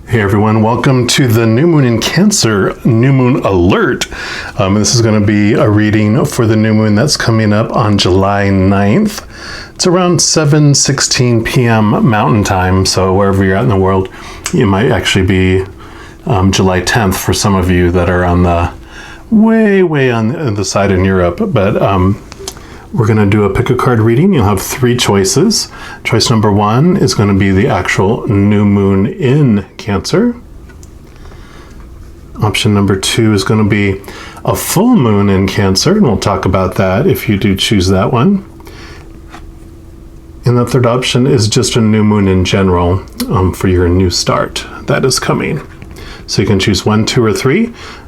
Hey everyone, welcome to the New Moon in Cancer New Moon Alert. This is going to be a reading for the new moon that's coming up on July 9th. It's around 7:16 p.m. Mountain Time, so wherever you're at in the world, it might actually be July 10th for some of you that are on the way on the side in Europe. But we're going to do a pick a card reading. You'll have three choices. Choice number one is going to be the actual new moon in Cancer. Option number two is going to be a full moon in Cancer, and we'll talk about that if you do choose that one. And the third option is just a new moon in general for your new start that is coming. So you can choose 1, 2, or 3.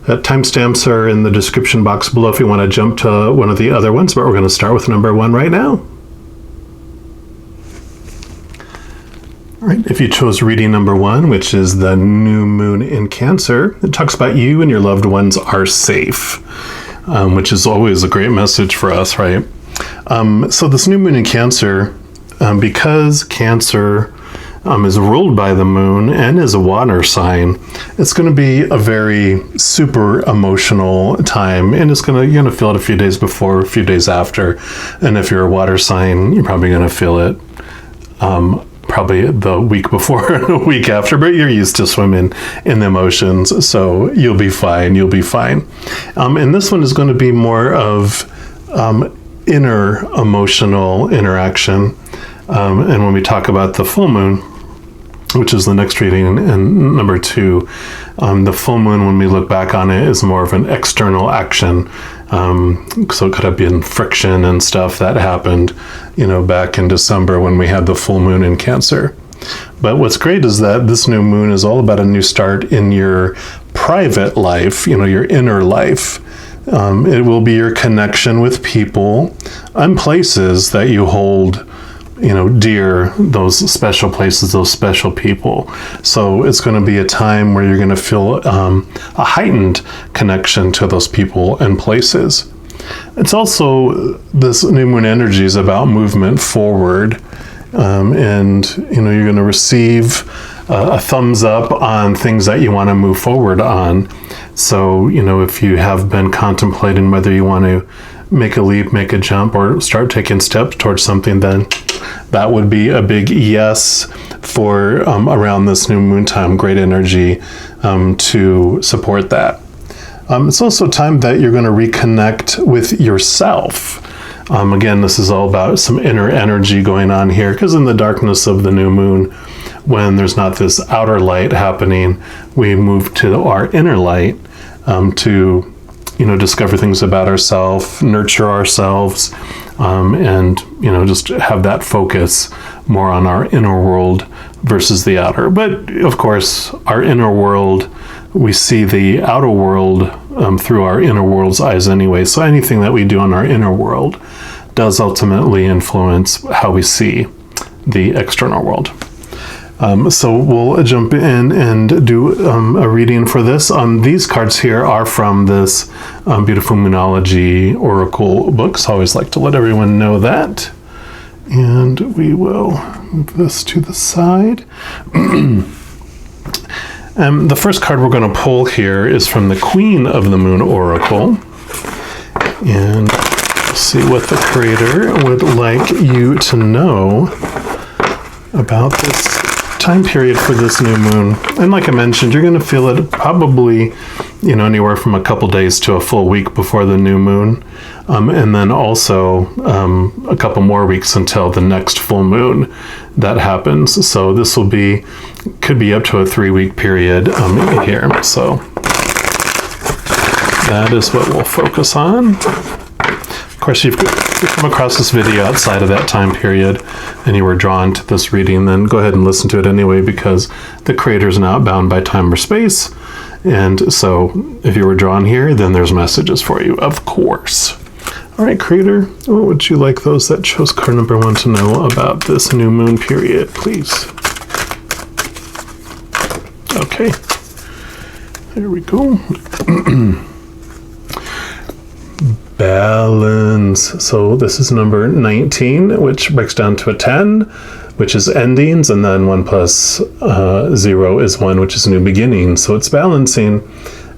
Timestamps are in the description box below if you want to jump to one of the other ones, but we're going to start with number 1 right now. All right, if you chose reading number 1, which is the new moon in Cancer, it talks about you and your loved ones are safe, which is always a great message for us, right? So this new moon in Cancer, because Cancer is ruled by the moon and is a water sign, it's going to be a very super emotional time, and you're going to feel it a few days before, a few days after. And if you're a water sign, you're probably going to feel it probably the week before and a week after, but you're used to swimming in the emotions, so you'll be fine. And this one is going to be more of inner emotional interaction. And when we talk about the full moon, which is the next reading, and number 2, the full moon, when we look back on it, is more of an external action. So it could have been friction and stuff that happened, back in December when we had the full moon in Cancer. But what's great is that this new moon is all about a new start in your private life, your inner life. It will be your connection with people and places that you hold dear, those special places, those special people. So it's going to be a time where you're going to feel a heightened connection to those people and places. It's also, this new moon energy is about movement forward, and you're going to receive a thumbs up on things that you want to move forward on. So if you have been contemplating whether you want to make a leap, make a jump, or start taking steps towards something, then that would be a big yes for around this new moon time. Great energy to support that. It's also time that you're going to reconnect with yourself. Again, this is all about some inner energy going on here, because in the darkness of the new moon, when there's not this outer light happening, we move to our inner light to discover things about ourselves, nurture ourselves, and just have that focus more on our inner world versus the outer. But of course, our inner world, we see the outer world through our inner world's eyes anyway. So anything that we do in our inner world does ultimately influence how we see the external world. So we'll jump in and do a reading for this. These cards here are from this beautiful Moonology Oracle books. I always like to let everyone know that. And we will move this to the side. The first card we're going to pull here is from the Queen of the Moon Oracle. And we'll see what the creator would like you to know about this time period for this new moon. And like I mentioned, you're going to feel it probably anywhere from a couple days to a full week before the new moon, and then also a couple more weeks until the next full moon that happens. So this could be up to a 3-week period here. So that is what we'll focus on. Of course, if you come across this video outside of that time period and you were drawn to this reading, then go ahead and listen to it anyway, because the creator is not bound by time or space. And so if you were drawn here, then there's messages for you, of course. All right, creator, what would you like those that chose card number 1 to know about this new moon period, please? Okay, there we go. balance. So this is number 19, which breaks down to a 10, which is endings, and then 1 plus 0 is 1, which is new beginnings. So it's balancing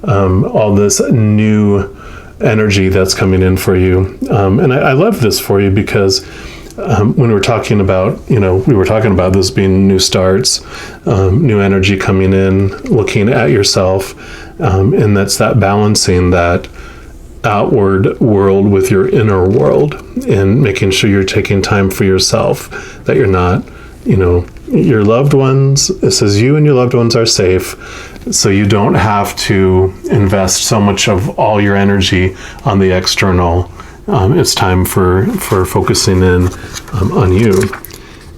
all this new energy that's coming in for you. And I love this for you because when we're talking about, we were talking about this being new starts, new energy coming in, looking at yourself, and that's that balancing that outward world with your inner world, and making sure you're taking time for yourself, that you're not, your loved ones, it says you and your loved ones are safe, so you don't have to invest so much of all your energy on the external. It's time for focusing in on you.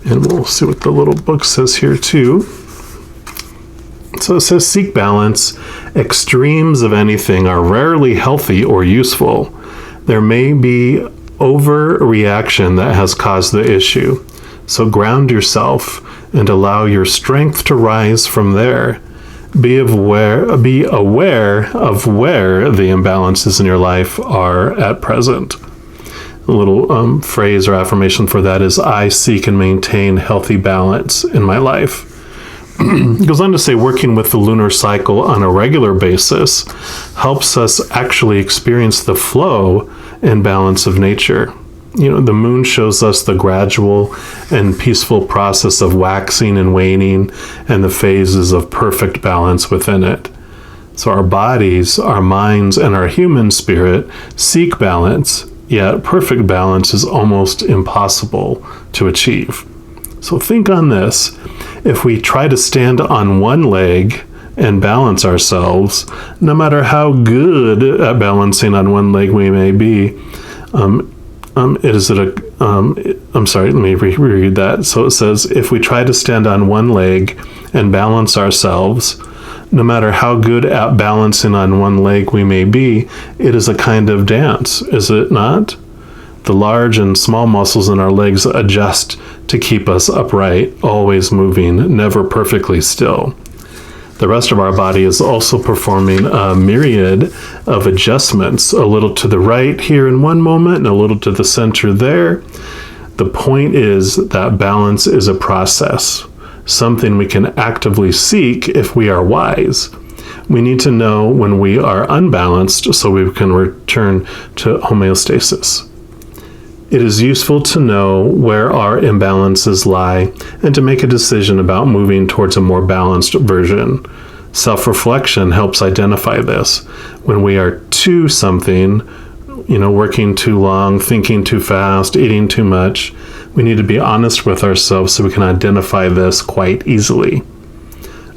And we'll see what the little book says here too. So it says, seek balance. Extremes of anything are rarely healthy or useful. There may be overreaction that has caused the issue. So ground yourself and allow your strength to rise from there. Be aware of where the imbalances in your life are at present. A little phrase or affirmation for that is, I seek and maintain healthy balance in my life. It goes on to say, working with the lunar cycle on a regular basis helps us actually experience the flow and balance of nature. The moon shows us the gradual and peaceful process of waxing and waning and the phases of perfect balance within it. So our bodies, our minds, and our human spirit seek balance, yet perfect balance is almost impossible to achieve. So think on this. If we try to stand on one leg and balance ourselves, no matter how good at balancing on one leg we may be, I'm sorry, let me reread that. So it says, if we try to stand on one leg and balance ourselves, no matter how good at balancing on one leg we may be, it is a kind of dance, is it not? The large and small muscles in our legs adjust to keep us upright, always moving, never perfectly still. The rest of our body is also performing a myriad of adjustments, a little to the right here in one moment and a little to the center there. The point is that balance is a process, something we can actively seek if we are wise. We need to know when we are unbalanced so we can return to homeostasis. It is useful to know where our imbalances lie and to make a decision about moving towards a more balanced version. Self-reflection helps identify this. When we are too something, working too long, thinking too fast, eating too much, we need to be honest with ourselves so we can identify this quite easily.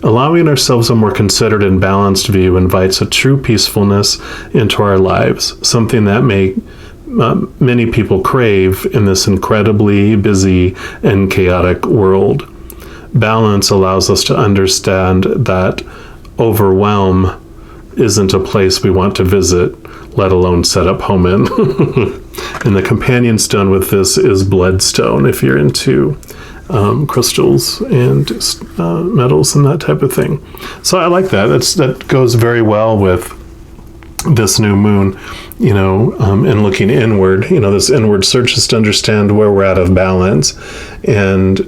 Allowing ourselves a more considered and balanced view invites a true peacefulness into our lives, something that many people crave in this incredibly busy and chaotic world. Balance allows us to understand that overwhelm isn't a place we want to visit, let alone set up home in. And the companion stone with this is bloodstone, if you're into crystals and metals and that type of thing. So I like that. That goes very well with this new moon, and looking inward, this inward search is to understand where we're out of balance, and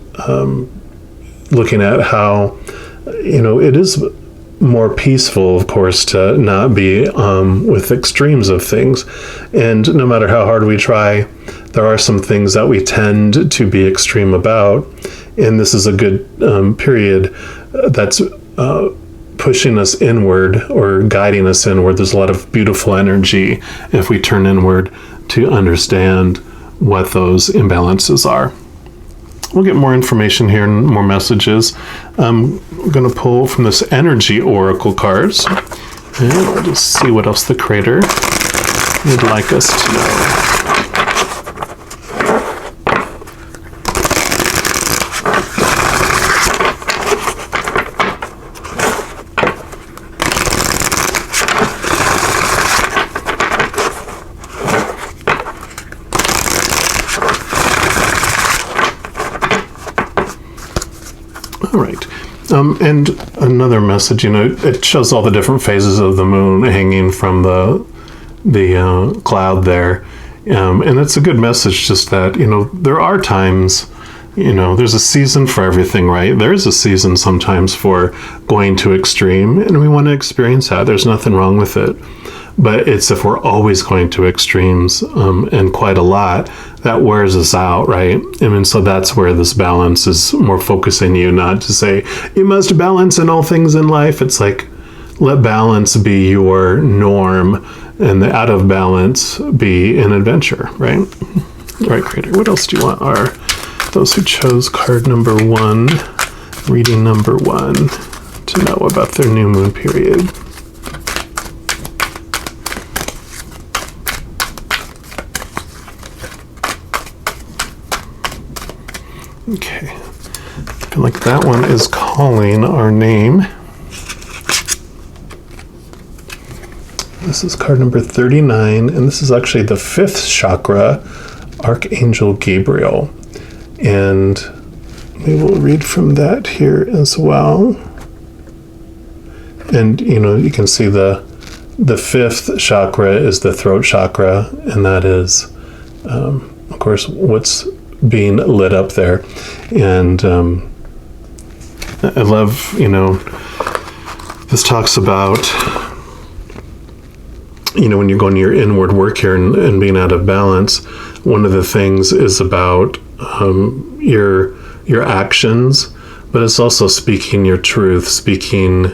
looking at how, it is more peaceful, of course, to not be with extremes of things. And no matter how hard we try, there are some things that we tend to be extreme about. And this is a good period that's pushing us inward or guiding us inward. There's a lot of beautiful energy if we turn inward to understand what those imbalances are. We'll get more information here and more messages. I'm going to pull from this energy oracle cards, and we'll just see what else the creator would like us to know. All right. And another message, it shows all the different phases of the moon hanging from the cloud there. And it's a good message, just that, there are times, there's a season for everything, right? There's a season sometimes for going to extreme, and we want to experience that. There's nothing wrong with it. But it's if we're always going to extremes, and quite a lot, that wears us out, right? So that's where this balance is more focusing you, not to say, you must balance in all things in life. It's like, let balance be your norm, and the out of balance be an adventure, right? Right, Creator. What else do you want are those who chose card number 1, reading number 1, to know about their new moon period? Okay, I feel like that one is calling our name. This is card number 39, and this is actually the 5th chakra, Archangel Gabriel. And we will read from that here as well. And, you can see the 5th chakra is the throat chakra, and that is, of course, what's being lit up there. And I love, this talks about, when you're going to your inward work here and being out of balance, one of the things is about your actions, but it's also speaking your truth, speaking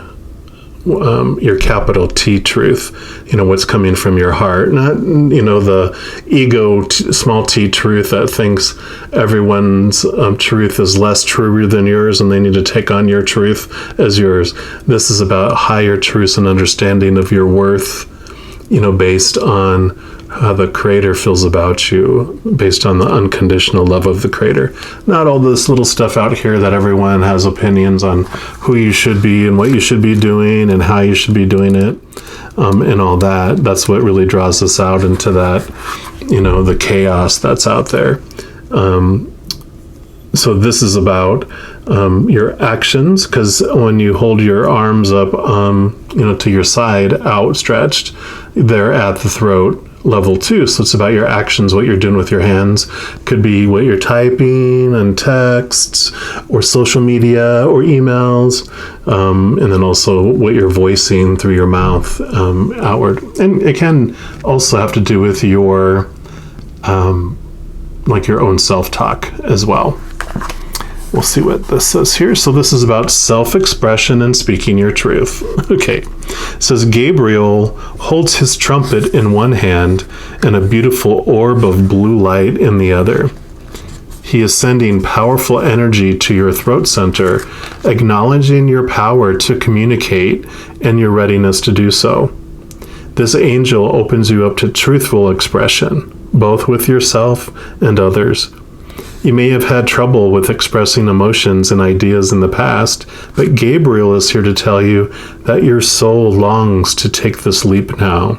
your capital T truth, what's coming from your heart, not, the ego small t truth that thinks everyone's truth is less true than yours and they need to take on your truth as yours. This is about higher truths and understanding of your worth, based on how the Creator feels about you, based on the unconditional love of the Creator. Not all this little stuff out here that everyone has opinions on who you should be and what you should be doing and how you should be doing it, and all that. That's what really draws us out into that, the chaos that's out there. So this is about your actions, because when you hold your arms up, to your side, outstretched, they're at the throat level 2. So it's about your actions, what you're doing with your hands. Could be what you're typing and texts or social media or emails, and then also what you're voicing through your mouth outward. And it can also have to do with your your own self-talk as well. We'll see what this says here. So this is about self-expression and speaking your truth. Okay. It says, Gabriel holds his trumpet in one hand and a beautiful orb of blue light in the other. He is sending powerful energy to your throat center, acknowledging your power to communicate and your readiness to do so. This angel opens you up to truthful expression, both with yourself and others. You may have had trouble with expressing emotions and ideas in the past, but Gabriel is here to tell you that your soul longs to take this leap now.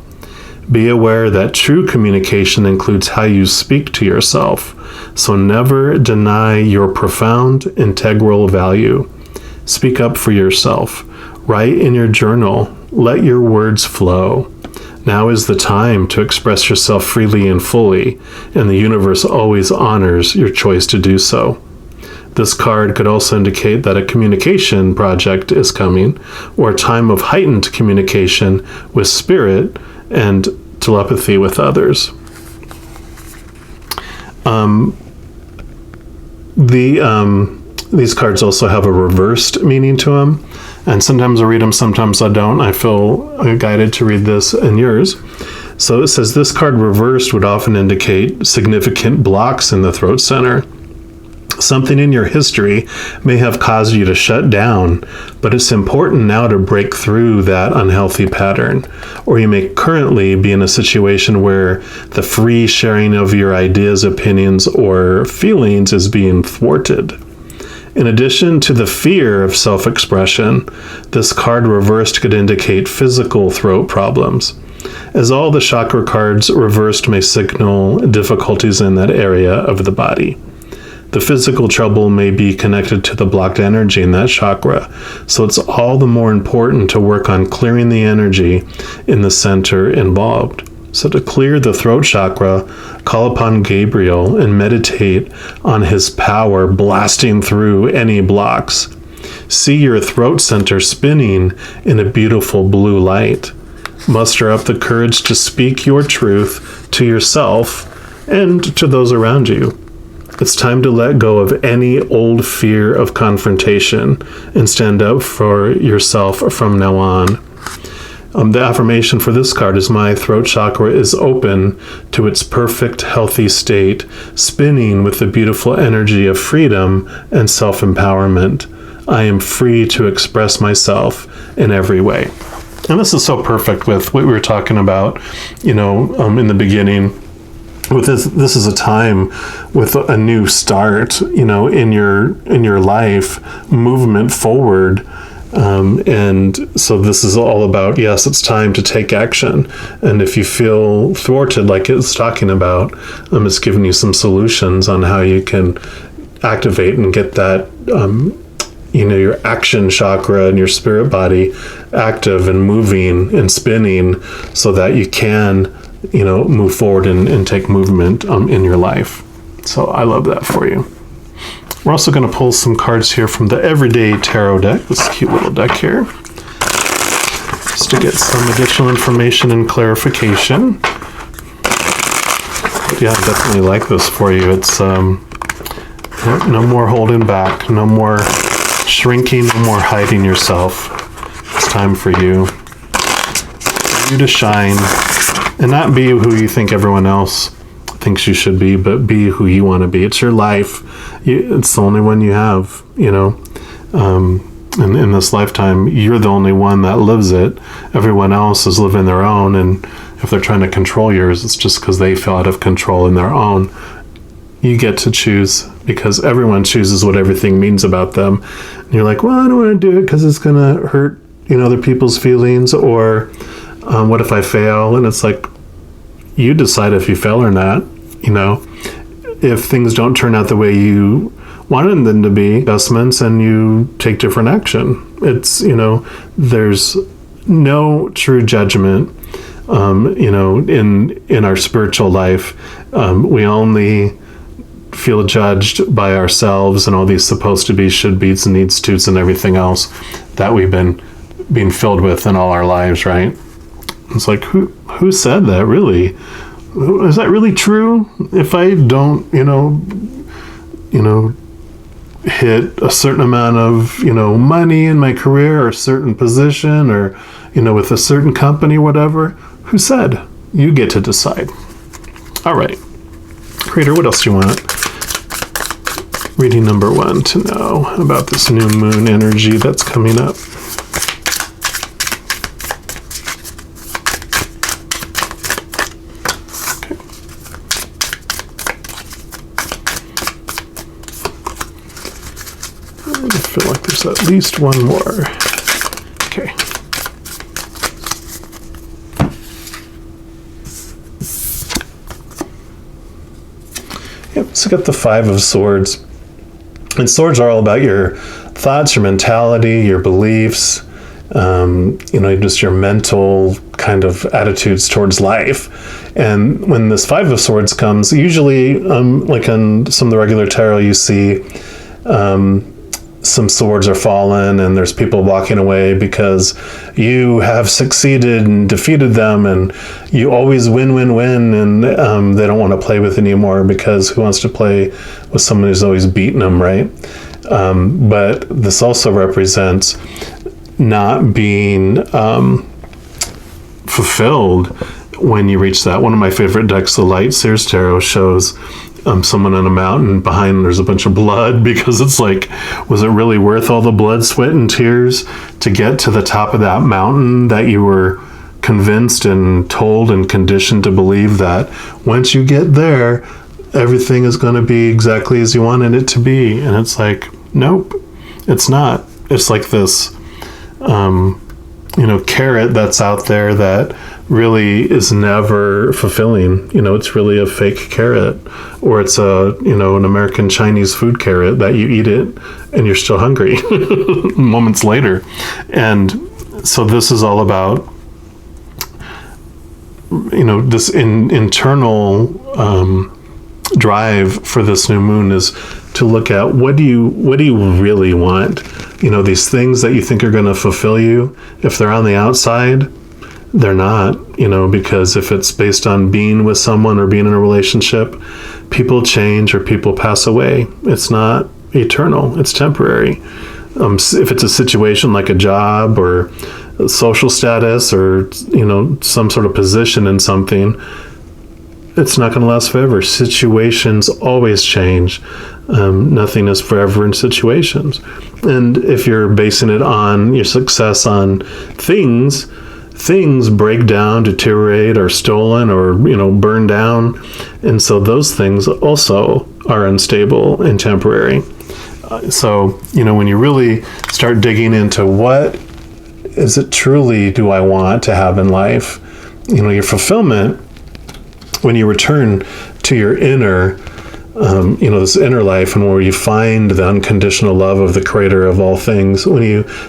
Be aware that true communication includes how you speak to yourself, so never deny your profound, integral value. Speak up for yourself. Write in your journal. Let your words flow. Now is the time to express yourself freely and fully, and the universe always honors your choice to do so. This card could also indicate that a communication project is coming, or a time of heightened communication with spirit and telepathy with others. These cards also have a reversed meaning to them. And sometimes I read them, sometimes I don't. I feel guided to read this and yours. So it says this card reversed would often indicate significant blocks in the throat center. Something in your history may have caused you to shut down, but it's important now to break through that unhealthy pattern. Or you may currently be in a situation where the free sharing of your ideas, opinions, or feelings is being thwarted. In addition to the fear of self-expression, this card reversed could indicate physical throat problems, as all the chakra cards reversed may signal difficulties in that area of the body. The physical trouble may be connected to the blocked energy in that chakra, so it's all the more important to work on clearing the energy in the center involved. So to clear the throat chakra, call upon Gabriel and meditate on his power blasting through any blocks. See your throat center spinning in a beautiful blue light. Muster up the courage to speak your truth to yourself and to those around you. It's time to let go of any old fear of confrontation and stand up for yourself from now on. The affirmation for this card is my throat chakra is open to its perfect, healthy state, spinning with the beautiful energy of freedom and self-empowerment. I am free to express myself in every way. And this is so perfect with what we were talking about, in the beginning. With this is a time with a new start, in your life, movement forward. And so this is all about, yes, it's time to take action. And if you feel thwarted, like it's talking about, it's giving you some solutions on how you can activate and get that, your action chakra and your spirit body active and moving and spinning so that you can, move forward and take movement in your life. So I love that for you. We're also going to pull some cards here from the Everyday Tarot deck, this cute little deck here, just to get some additional information and clarification. Yeah, I definitely like this for you. It's no more holding back, no more shrinking, no more hiding yourself. It's time for you to shine and not be who you think everyone else thinks you should be, but be who you want to be. It's your life. It's the only one you have, and in this lifetime, you're the only one that lives it. Everyone else is living their own, and if they're trying to control yours, it's just because they feel out of control in their own. You get to choose, because everyone chooses what everything means about them. And you're like, well, I don't want to do it because it's going to hurt, other people's feelings, or what if I fail? And it's like, you decide if you fail or not. If things don't turn out the way you wanted them to be, adjustments, and you take different action. It's, there's no true judgment, in our spiritual life. We only feel judged by ourselves and all these supposed to be, should be's, and needs to's, and everything else that we've been being filled with in all our lives, right? It's like, who said that, really? Is that really true? If I don't, hit a certain amount of, money in my career, or a certain position, or, with a certain company, whatever, who said? You get to decide. All right. Creator, what else do you want? Reading number 1 to know about this new moon energy that's coming up. I feel like there's at least one more. Okay. Yep, so got the 5 of Swords. And swords are all about your thoughts, your mentality, your beliefs, just your mental kind of attitudes towards life. And when this 5 of Swords comes, usually, like on some of the regular tarot, you see some swords are fallen and there's people walking away because you have succeeded and defeated them, and you always win, and they don't want to play with anymore, because who wants to play with someone who's always beaten them, right? But this also represents not being fulfilled when you reach that. One of my favorite decks, the Light Seers Tarot, shows someone on a mountain, behind there's a bunch of blood, because it's like, was it really worth all the blood, sweat, and tears to get to the top of that mountain that you were convinced and told and conditioned to believe that once you get there, everything is going to be exactly as you wanted it to be? And it's like, nope, it's not. It's like this carrot that's out there that really is never fulfilling. It's really a fake carrot, or it's an American Chinese food carrot that you eat it and you're still hungry moments later. And so this is all about this internal drive for this new moon is to look at what do you really want. These things that you think are going to fulfill you, if they're on the outside, they're not, because if it's based on being with someone or being in a relationship, people change or people pass away. It's not eternal, it's temporary. If it's a situation like a job or social status or, some sort of position in something, it's not going to last forever. Situations always change. Nothing is forever in situations. And if you're basing it on your success on things break down, deteriorate, are stolen, or burn down. And so those things also are unstable and temporary. So when you really start digging into what is it truly do I want to have in life, your fulfillment, when you return to your inner, this inner life, and where you find the unconditional love of the creator of all things,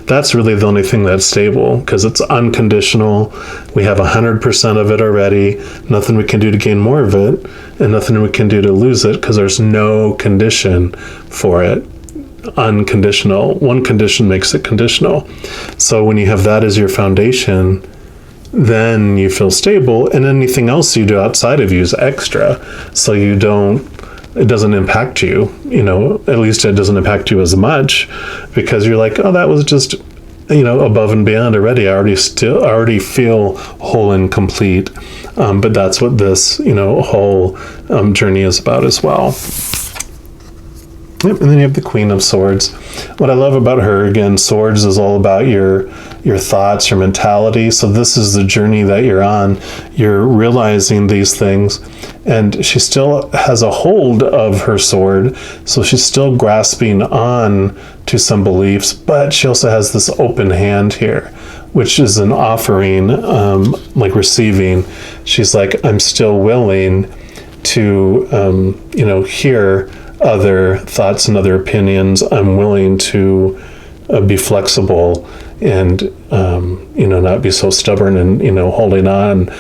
that's really the only thing that's stable, because it's unconditional. We have 100% of it already. Nothing we can do to gain more of it, and nothing we can do to lose it, because there's no condition for it. Unconditional. One condition makes it conditional. So when you have that as your foundation, then you feel stable, and anything else you do outside of you is extra. So it doesn't impact you, at least it doesn't impact you as much, because you're like, oh, that was just, above and beyond already. I already feel whole and complete. But that's what this, whole journey is about as well. Yep, and then you have the Queen of Swords. What I love about her, again, swords is all about your thoughts, your mentality. So this is the journey that you're on. You're realizing these things, and she still has a hold of her sword. So she's still grasping on to some beliefs, but she also has this open hand here, which is an offering, like receiving. She's like, I'm still willing to, hear other thoughts and other opinions. I'm willing to be flexible and, not be so stubborn and, holding on,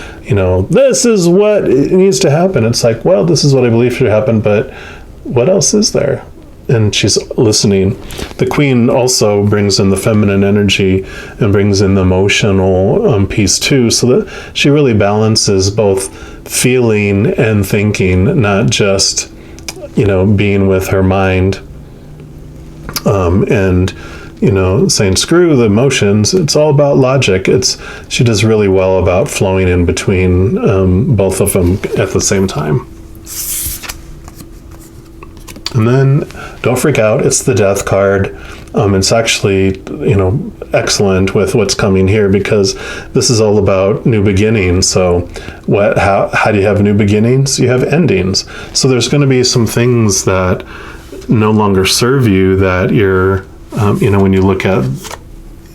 this is what needs to happen. It's like, well, this is what I believe should happen, but what else is there? And she's listening. The Queen also brings in the feminine energy and brings in the emotional piece too, so that she really balances both feeling and thinking, not just being with her mind, and, saying, screw the emotions. It's all about logic. She does really well about flowing in between, both of them at the same time. And then don't freak out. It's the Death card. It's actually, excellent with what's coming here, because this is all about new beginnings. So how do you have new beginnings? You have endings. So there's going to be some things that no longer serve you, that you're, when you look at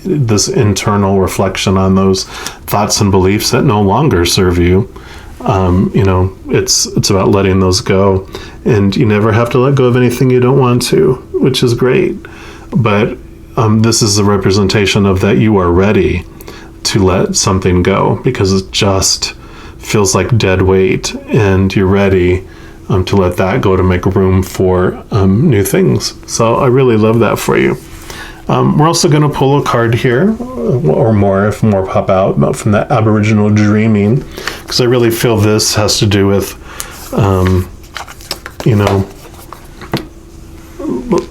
this internal reflection on those thoughts and beliefs that no longer serve you, it's about letting those go. And you never have to let go of anything you don't want to, which is great. But this is a representation of that you are ready to let something go, because it just feels like dead weight, and you're ready to let that go, to make room for new things. So I really love that for you. We're also going to pull a card here, or more, if more pop out, from that Aboriginal dreaming, because I really feel this has to do with,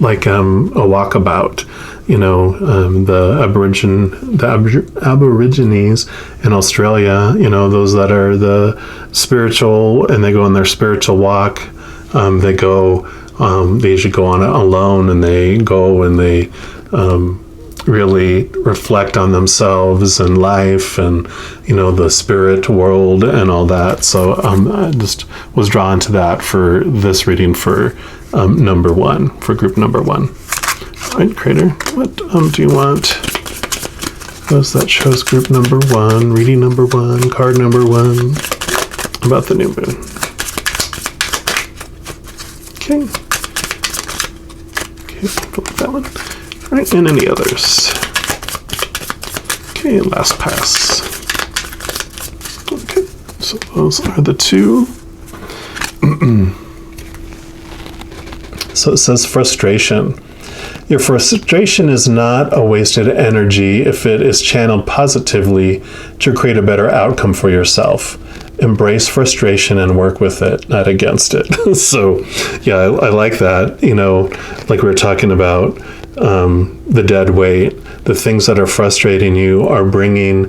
like a walkabout. The Aborigines in Australia, those that are the spiritual, and they go on their spiritual walk. They usually go on it alone, and they go and they really reflect on themselves and life, and the spirit world and all that. So I just was drawn to that for this reading for number one, for group number one. All right, Creator, what do you want? Those that chose group number one, reading number one, card number one, about the new moon. Okay, put that one. All right, and any others? Okay, last pass. Okay, So those are the two. So it says frustration. Your frustration is not a wasted energy if it is channeled positively to create a better outcome for yourself. Embrace frustration and work with it, not against it. So, yeah, I like that. You know, like we were talking about the dead weight, the things that are frustrating you are bringing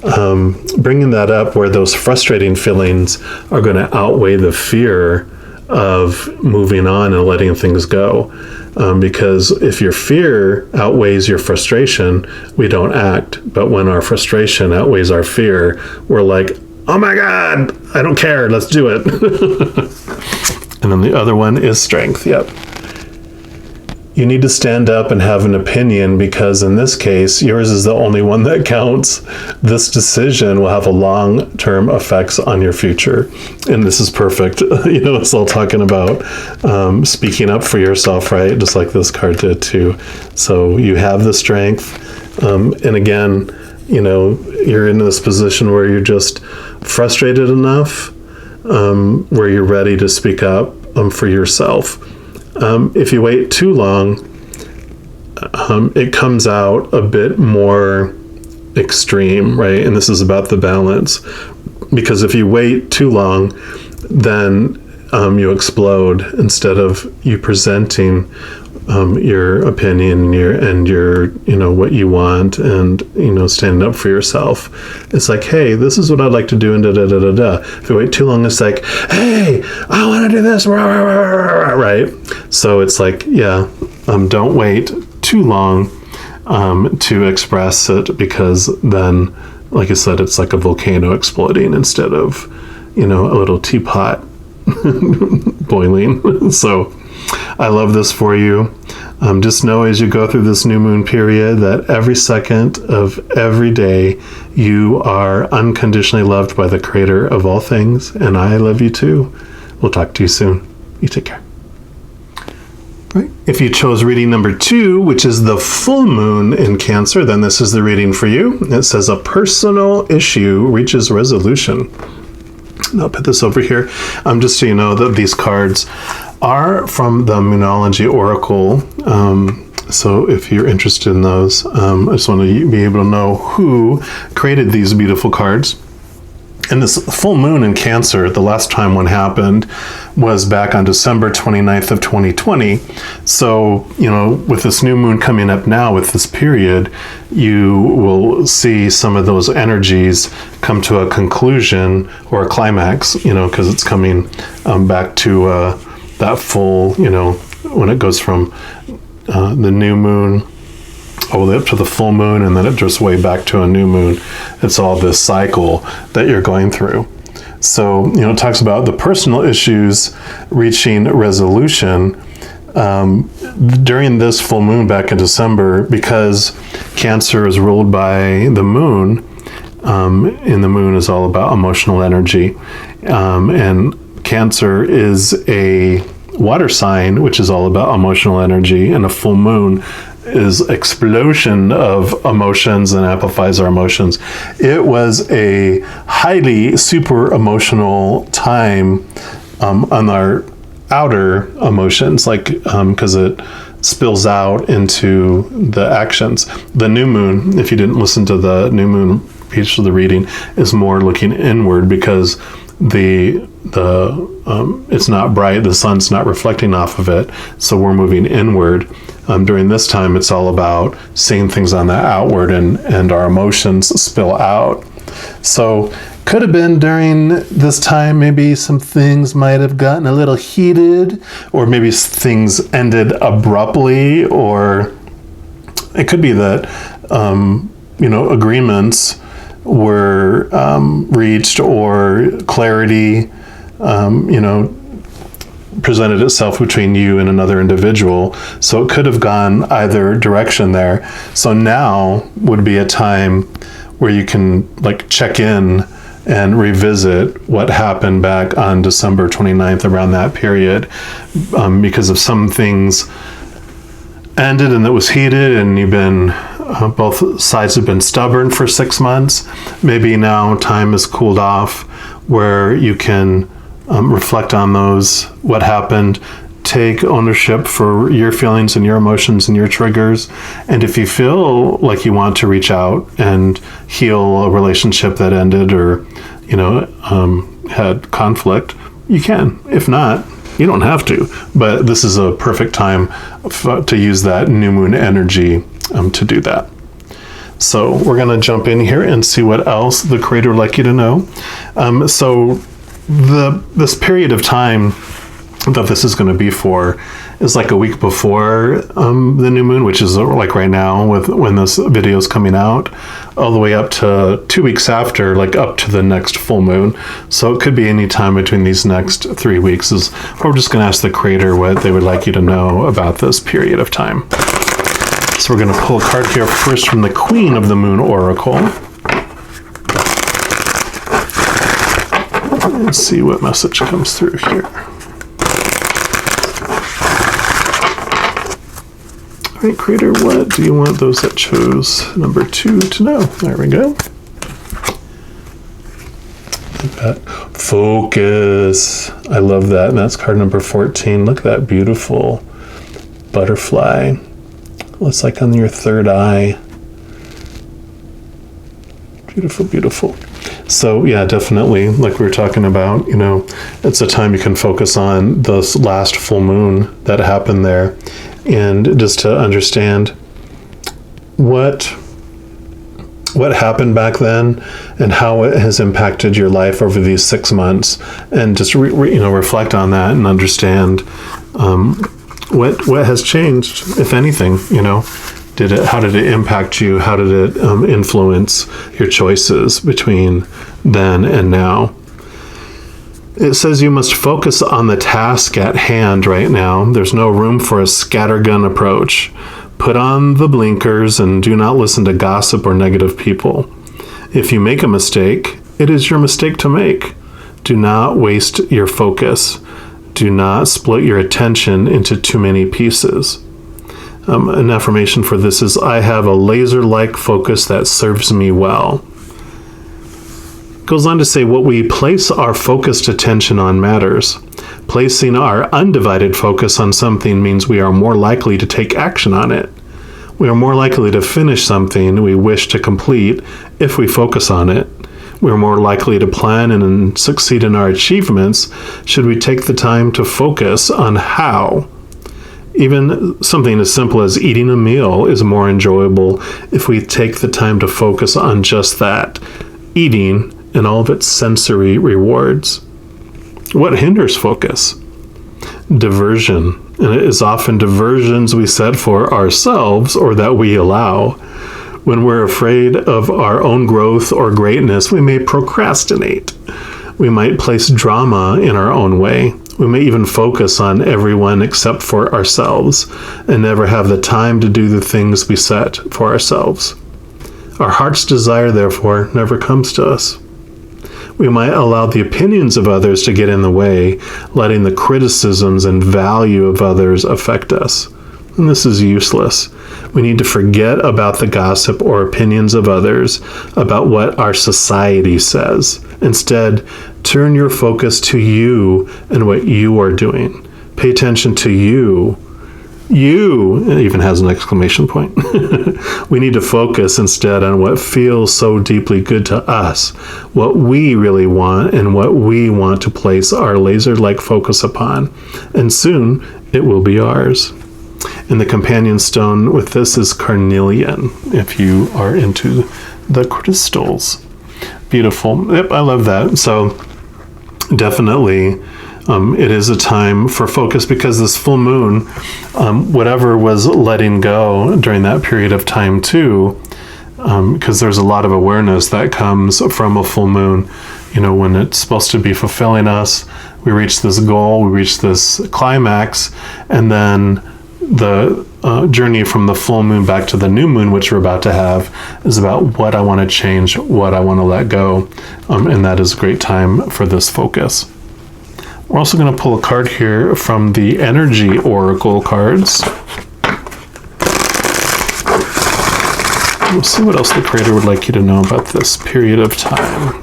that up where those frustrating feelings are going to outweigh the fear of moving on and letting things go. Because if your fear outweighs your frustration, we don't act. But when our frustration outweighs our fear, we're like, oh my God, I don't care, let's do it. And then the other one is strength. Yep. You need to stand up and have an opinion because in this case, yours is the only one that counts. This decision will have a long-term effects on your future. And this is perfect. You know, it's all talking about speaking up for yourself, right? Just like this card did too. So you have the strength. And again, you know, you're in this position where you're just frustrated enough, where you're ready to speak up for yourself. If you wait too long, it comes out a bit more extreme, right? And this is about the balance. Because if you wait too long, then you explode instead of you presenting your opinion and your you know what you want and you know standing up for yourself. It's like, hey, this is what I'd like to do, and da da da da da. If you wait too long, it's like, hey, I want to do this, right? So it's like, yeah, don't wait too long to express it, because then, like I said, it's like a volcano exploding instead of, you know, a little teapot boiling. So I love this for you. Just know as you go through this new moon period that every second of every day you are unconditionally loved by the Creator of all things, and I love you too. We'll talk to you soon. You take care. Right. If you chose reading number 2, which is the full moon in Cancer, then this is the reading for you. It says a personal issue reaches resolution. And I'll put this over here. Just so you know that these cards are from the Moonology Oracle. So if you're interested in those, I just want to be able to know who created these beautiful cards. And this full moon in Cancer, the last time one happened was back on December 29th of 2020. So, you know, with this new moon coming up now with this period, you will see some of those energies come to a conclusion or a climax, you know, because it's coming back to that full, you know, when it goes from the new moon all the way up to the full moon, and then it drifts way back to a new moon. It's all this cycle that you're going through. So, you know, it talks about the personal issues reaching resolution during this full moon back in December, because Cancer is ruled by the moon, and the moon is all about emotional energy. And Cancer is a water sign, which is all about emotional energy, and a full moon is explosion of emotions and amplifies our emotions. It was a highly super emotional time on our outer emotions, like because it spills out into the actions. The new moon, if you didn't listen to the new moon piece of the reading, is more looking inward, because it's not bright, the sun's not reflecting off of it, so we're moving inward. During this time, it's all about seeing things on the outward, and our emotions spill out. So could have been during this time, maybe some things might have gotten a little heated, or maybe things ended abruptly, or it could be that, you know, agreements were reached, or clarity, you know, presented itself between you and another individual. So it could have gone either direction there. So now would be a time where you can like check in and revisit what happened back on December 29th, around that period, because of some things ended and it was heated, and you've been both sides have been stubborn for 6 months. Maybe now time has cooled off, where you can reflect on those, what happened, take ownership for your feelings and your emotions and your triggers. And if you feel like you want to reach out and heal a relationship that ended or, had conflict, you can. If not, you don't have to. But this is a perfect time to use that new moon energy to do that. So we're going to jump in here and see what else the Creator would like you to know. So this period of time that this is going to be for is like a week before the new moon, which is like right now when this video is coming out, all the way up to 2 weeks after, like up to the next full moon. So it could be any time between these next 3 weeks. We're just going to ask the Creator what they would like you to know about this period of time. So we're going to pull a card here first from the Queen of the Moon Oracle. Let's see what message comes through here. All right, Creator, what do you want those that chose number 2 to know? There we go. Look at that. Focus. I love that. And that's card number 14. Look at that beautiful butterfly. It's like on your third eye. Beautiful, beautiful. So yeah, definitely, like we were talking about, it's a time you can focus on this last full moon that happened there, and just to understand what happened back then and how it has impacted your life over these 6 months, and just reflect on that and understand what has changed, if anything. How did it impact you? How did it influence your choices between then and now? It says you must focus on the task at hand right now. There's no room for a scattergun approach. Put on the blinkers and do not listen to gossip or negative people. If you make a mistake, it is your mistake to make. Do not waste your focus. Do not split your attention into too many pieces. An affirmation for this is, I have a laser-like focus that serves me well. Goes on to say, what we place our focused attention on matters. Placing our undivided focus on something means we are more likely to take action on it. We are more likely to finish something we wish to complete if we focus on it. We are more likely to plan and succeed in our achievements should we take the time to focus on how. Even something as simple as eating a meal is more enjoyable if we take the time to focus on just that, eating and all of its sensory rewards. What hinders focus? Diversion. And it is often diversions we set for ourselves or that we allow. When we're afraid of our own growth or greatness, we may procrastinate. We might place drama in our own way. We may even focus on everyone except for ourselves and never have the time to do the things we set for ourselves. Our heart's desire, therefore, never comes to us. We might allow the opinions of others to get in the way, letting the criticisms and value of others affect us. And this is useless. We need to forget about the gossip or opinions of others about what our society says. Instead, turn your focus to you and what you are doing. Pay attention to you. You, it even has an exclamation point. We need to focus instead on what feels so deeply good to us, what we really want, and what we want to place our laser-like focus upon. And soon, it will be ours. And the companion stone with this is carnelian, if you are into the crystals. Beautiful. Yep, I love that. So definitely it is a time for focus, because this full moon, whatever was letting go during that period of time too, because there's a lot of awareness that comes from a full moon. When it's supposed to be fulfilling us, we reach this goal, we reach this climax, and then the journey from the full moon back to the new moon, which we're about to have, is about what I want to change, what I want to let go, and that is a great time for this focus. We're also going to pull a card here from the Energy Oracle cards. We'll see what else the Creator would like you to know about this period of time.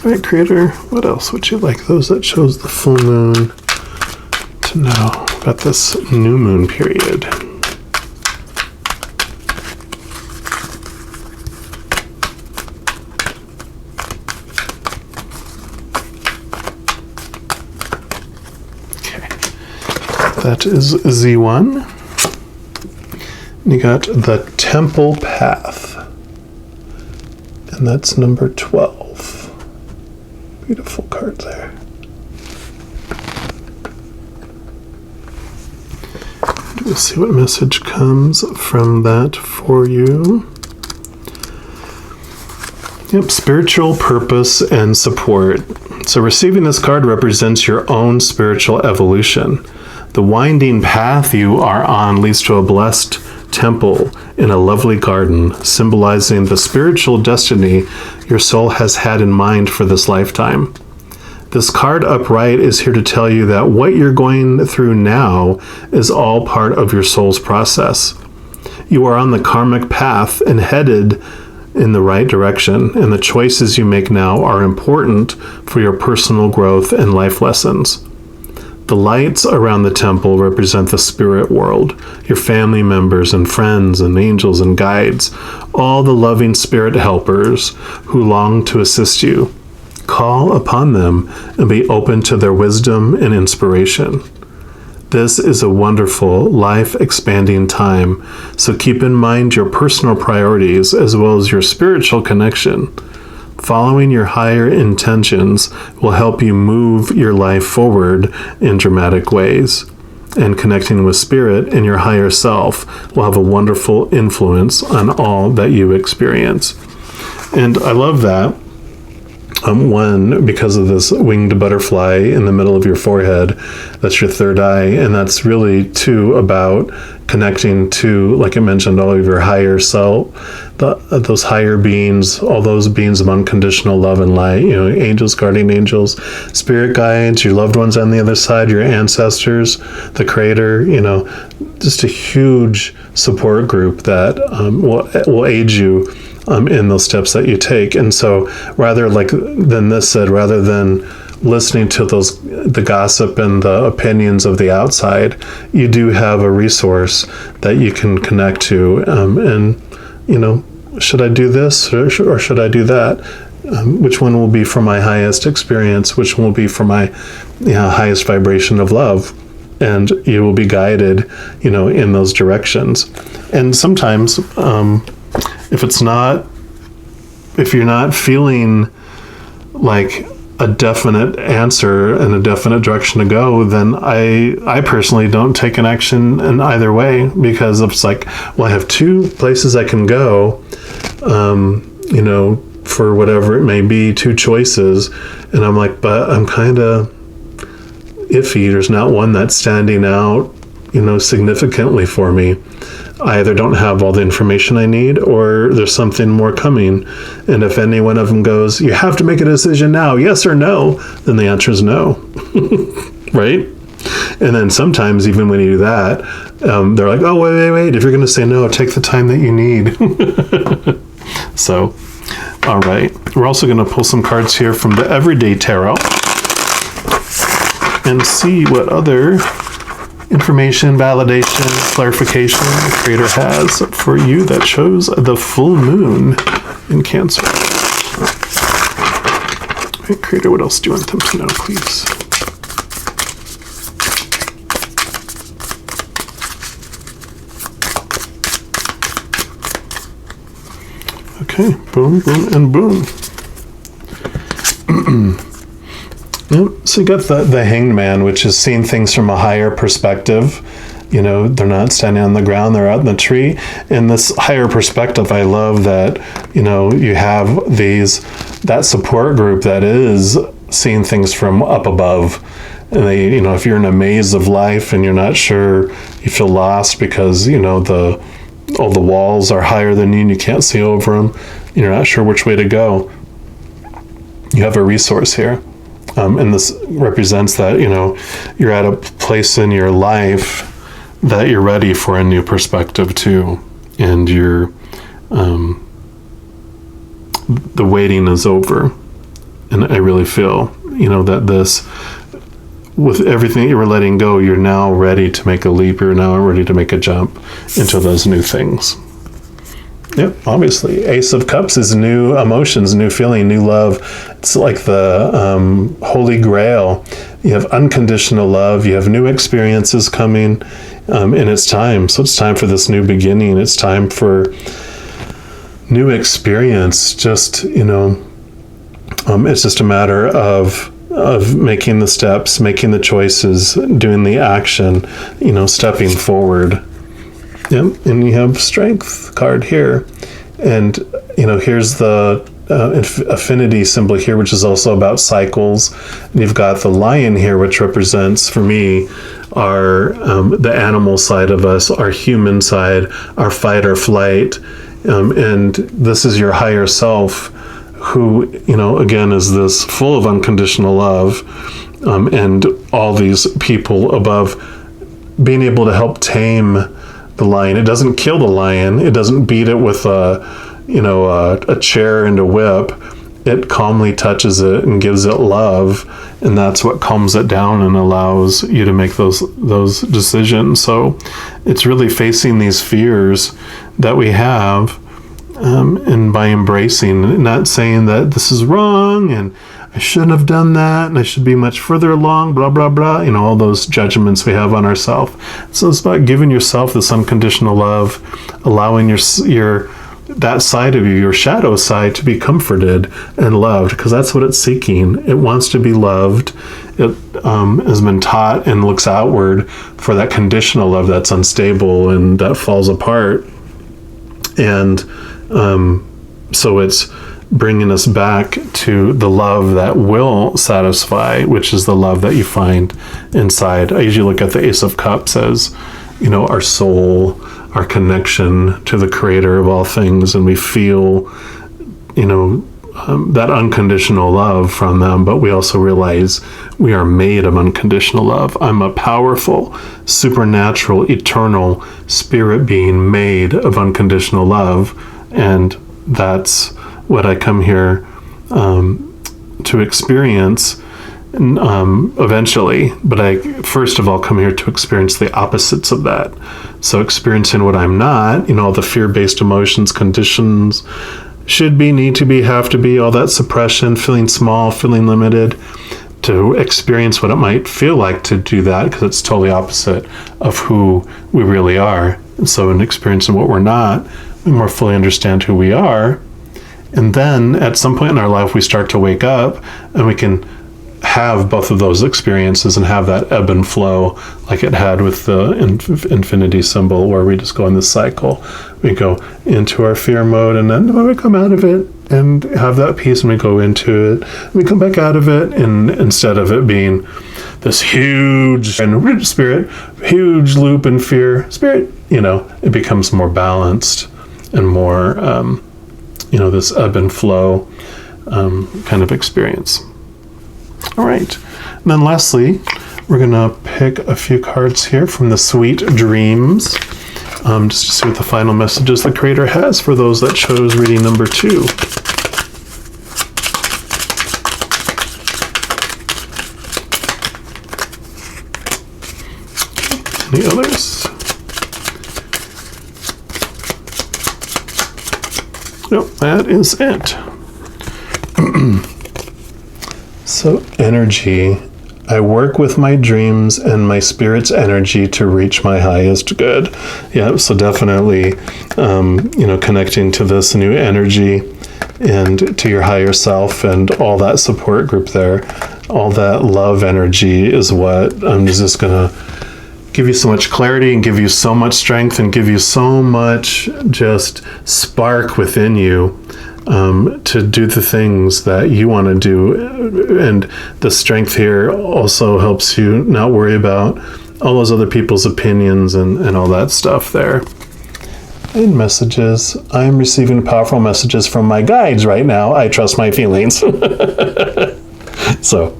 All right, Creator, what else would you like those that chose the full moon to know about this new moon period? That is Z1. You got the Temple Path. And that's number 12. Beautiful card there. We'll see what message comes from that for you. Yep, spiritual purpose and support. So receiving this card represents your own spiritual evolution. The winding path you are on leads to a blessed temple in a lovely garden, symbolizing the spiritual destiny your soul has had in mind for this lifetime. This card upright is here to tell you that what you're going through now is all part of your soul's process. You are on the karmic path and headed in the right direction, and the choices you make now are important for your personal growth and life lessons. The lights around the temple represent the spirit world, your family members and friends and angels and guides, all the loving spirit helpers who long to assist you. Call upon them and be open to their wisdom and inspiration. This is a wonderful, life-expanding time, so keep in mind your personal priorities as well as your spiritual connection. Following your higher intentions will help you move your life forward in dramatic ways. And connecting with spirit and your higher self will have a wonderful influence on all that you experience. And I love that. One, because of this winged butterfly in the middle of your forehead, that's your third eye. And that's really, too, about connecting to, like I mentioned, all of your higher self, those higher beings, all those beings of unconditional love and light, angels, guardian angels, spirit guides, your loved ones on the other side, your ancestors, the Creator, just a huge support group that will aid you in those steps that you take. And so rather than listening to the gossip and the opinions of the outside, you do have a resource that you can connect to. Should I do this or should I do that? Which one will be for my highest experience? Which one will be for my highest vibration of love? And you will be guided, in those directions. And sometimes, if you're not feeling like a definite answer and a definite direction to go, then I personally don't take an action in either way, because it's like, well, I have two places I can go, for whatever it may be, two choices. And I'm like, but I'm kind of iffy. There's not one that's standing out, significantly for me. I either don't have all the information I need, or there's something more coming. And if any one of them goes, you have to make a decision now, yes or no, then the answer is no. Right? And then sometimes, even when you do that, they're like, oh, wait. If you're going to say no, take the time that you need. So, all right. We're also going to pull some cards here from the Everyday Tarot and see what other information, validation, clarification the Creator has for you that chose the full moon in Cancer. All right, Creator, what else do you want them to know, please? Okay, boom, boom, and boom. Yep. So you got the Hanged Man, which is seeing things from a higher perspective. They're not standing on the ground, they're out in the tree. In this higher perspective, I love that, you have that support group that is seeing things from up above. And they, if you're in a maze of life and you're not sure, you feel lost because, all the walls are higher than you and you can't see over them, you're not sure which way to go. You have a resource here. And this represents that, you're at a place in your life that you're ready for a new perspective too. And the waiting is over. And I really feel, that this, with everything you were letting go, you're now ready to make a leap. You're now ready to make a jump into those new things. Yep, obviously. Ace of Cups is new emotions, new feeling, new love. It's like the Holy Grail. You have unconditional love. You have new experiences coming, and it's time. So it's time for this new beginning. It's time for new experience. Just, it's just a matter of making the steps, making the choices, doing the action, stepping forward. Yep, and you have Strength card here. And, here's the affinity symbol here, which is also about cycles. And you've got the lion here, which represents, for me, the animal side of us, our human side, our fight or flight. And this is your higher self, who, again, is this full of unconditional love, and all these people above being able to help tame the lion. It doesn't kill the lion. It doesn't beat it with a chair and a whip. It calmly touches it and gives it love, and that's what calms it down and allows you to make those decisions. So it's really facing these fears that we have, and by embracing, not saying that this is wrong and I shouldn't have done that and I should be much further along, blah, blah, blah, all those judgments we have on ourselves. So it's about giving yourself this unconditional love, allowing that side of you, your shadow side, to be comforted and loved, because that's what it's seeking. It wants to be loved. It has been taught and looks outward for that conditional love that's unstable and that falls apart. And so it's bringing us back to the love that will satisfy, which is the love that you find inside. I usually look at the Ace of Cups as, our soul, our connection to the creator of all things, and we feel, that unconditional love from them, but we also realize we are made of unconditional love. I'm a powerful, supernatural, eternal spirit being made of unconditional love, and that's what I come here to experience eventually. But I first of all come here to experience the opposites of that. So experiencing what I'm not, all the fear-based emotions, conditions, should be, need to be, have to be, all that suppression, feeling small, feeling limited, to experience what it might feel like to do that, because it's totally opposite of who we really are. And so in experiencing what we're not, we more fully understand who we are. And then at some point in our life, we start to wake up and we can have both of those experiences and have that ebb and flow like it had with the infinity symbol, where we just go in this cycle. We go into our fear mode, and then when we come out of it and have that peace, and we go into it, we come back out of it, and instead of it being this huge and spirit, huge loop in fear, spirit, it becomes more balanced and more, this ebb and flow kind of experience. All right. And then lastly, we're going to pick a few cards here from the Sweet Dreams, just to see what the final messages the Creator has for those that chose reading number 2. Any others? Nope, that is it. So, energy. I work with my dreams and my spirit's energy to reach my highest good. Yeah, so definitely, connecting to this new energy and to your higher self and all that support group there. All that love energy is what I'm just going to give you so much clarity and give you so much strength and give you so much just spark within you. To do the things that you want to do. And the strength here also helps you not worry about all those other people's opinions and all that stuff there. And messages. I am receiving powerful messages from my guides right now. I trust my feelings. So,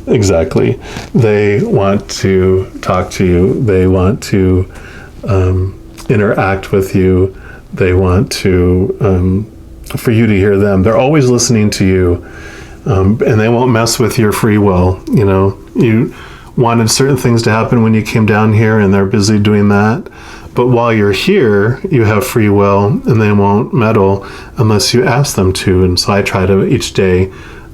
exactly. They want to talk to you. They want to interact with you. They want to... for you to hear them. They're always listening to you. and they won't mess with your free will. You wanted certain things to happen when you came down here, and they're busy doing that. But while you're here, you have free will, and they won't meddle unless you ask them to. And so I try to each day,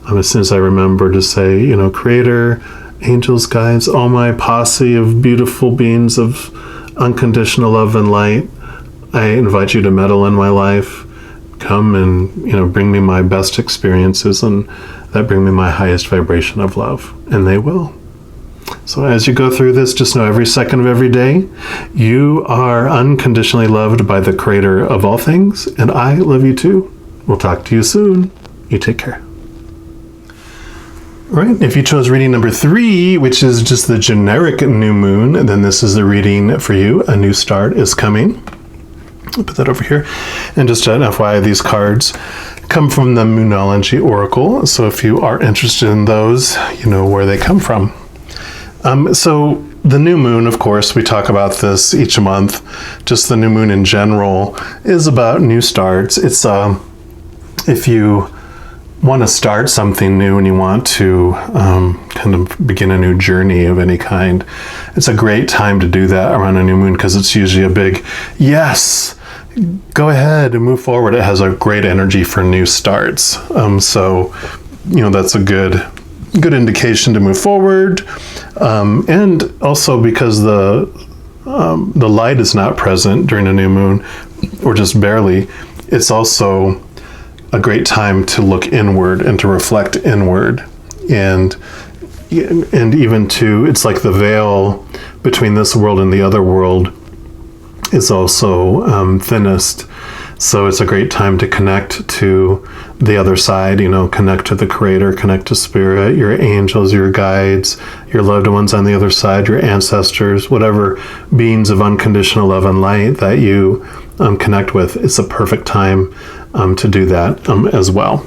as soon as I remember, to say, Creator, angels, guides, all my posse of beautiful beings of unconditional love and light, I invite you to meddle in my life. Come and, bring me my best experiences, and that bring me my highest vibration of love. And they will. So as you go through this, just know every second of every day, you are unconditionally loved by the Creator of all things, and I love you too. We'll talk to you soon. You take care. All right, if you chose reading number 3, which is just the generic new moon, then this is the reading for you. A new start is coming. I'll put that over here. And just an FYI, these cards come from the Moonology Oracle. So if you are interested in those, you know where they come from. So the new moon, of course, we talk about this each month. Just the new moon in general is about new starts. It's if you want to start something new and you want to kind of begin a new journey of any kind, it's a great time to do that around a new moon, because it's usually a big yes, go ahead and move forward. It has a great energy for new starts. So that's a good indication to move forward. And also because the light is not present during a new moon, or just barely, it's also a great time to look inward and to reflect inward, and even to, it's like the veil between this world and the other world is also thinnest. So it's a great time to connect to the other side, connect to the Creator, connect to Spirit, your angels, your guides, your loved ones on the other side, your ancestors, whatever beings of unconditional love and light that you connect with. It's a perfect time to do that as well.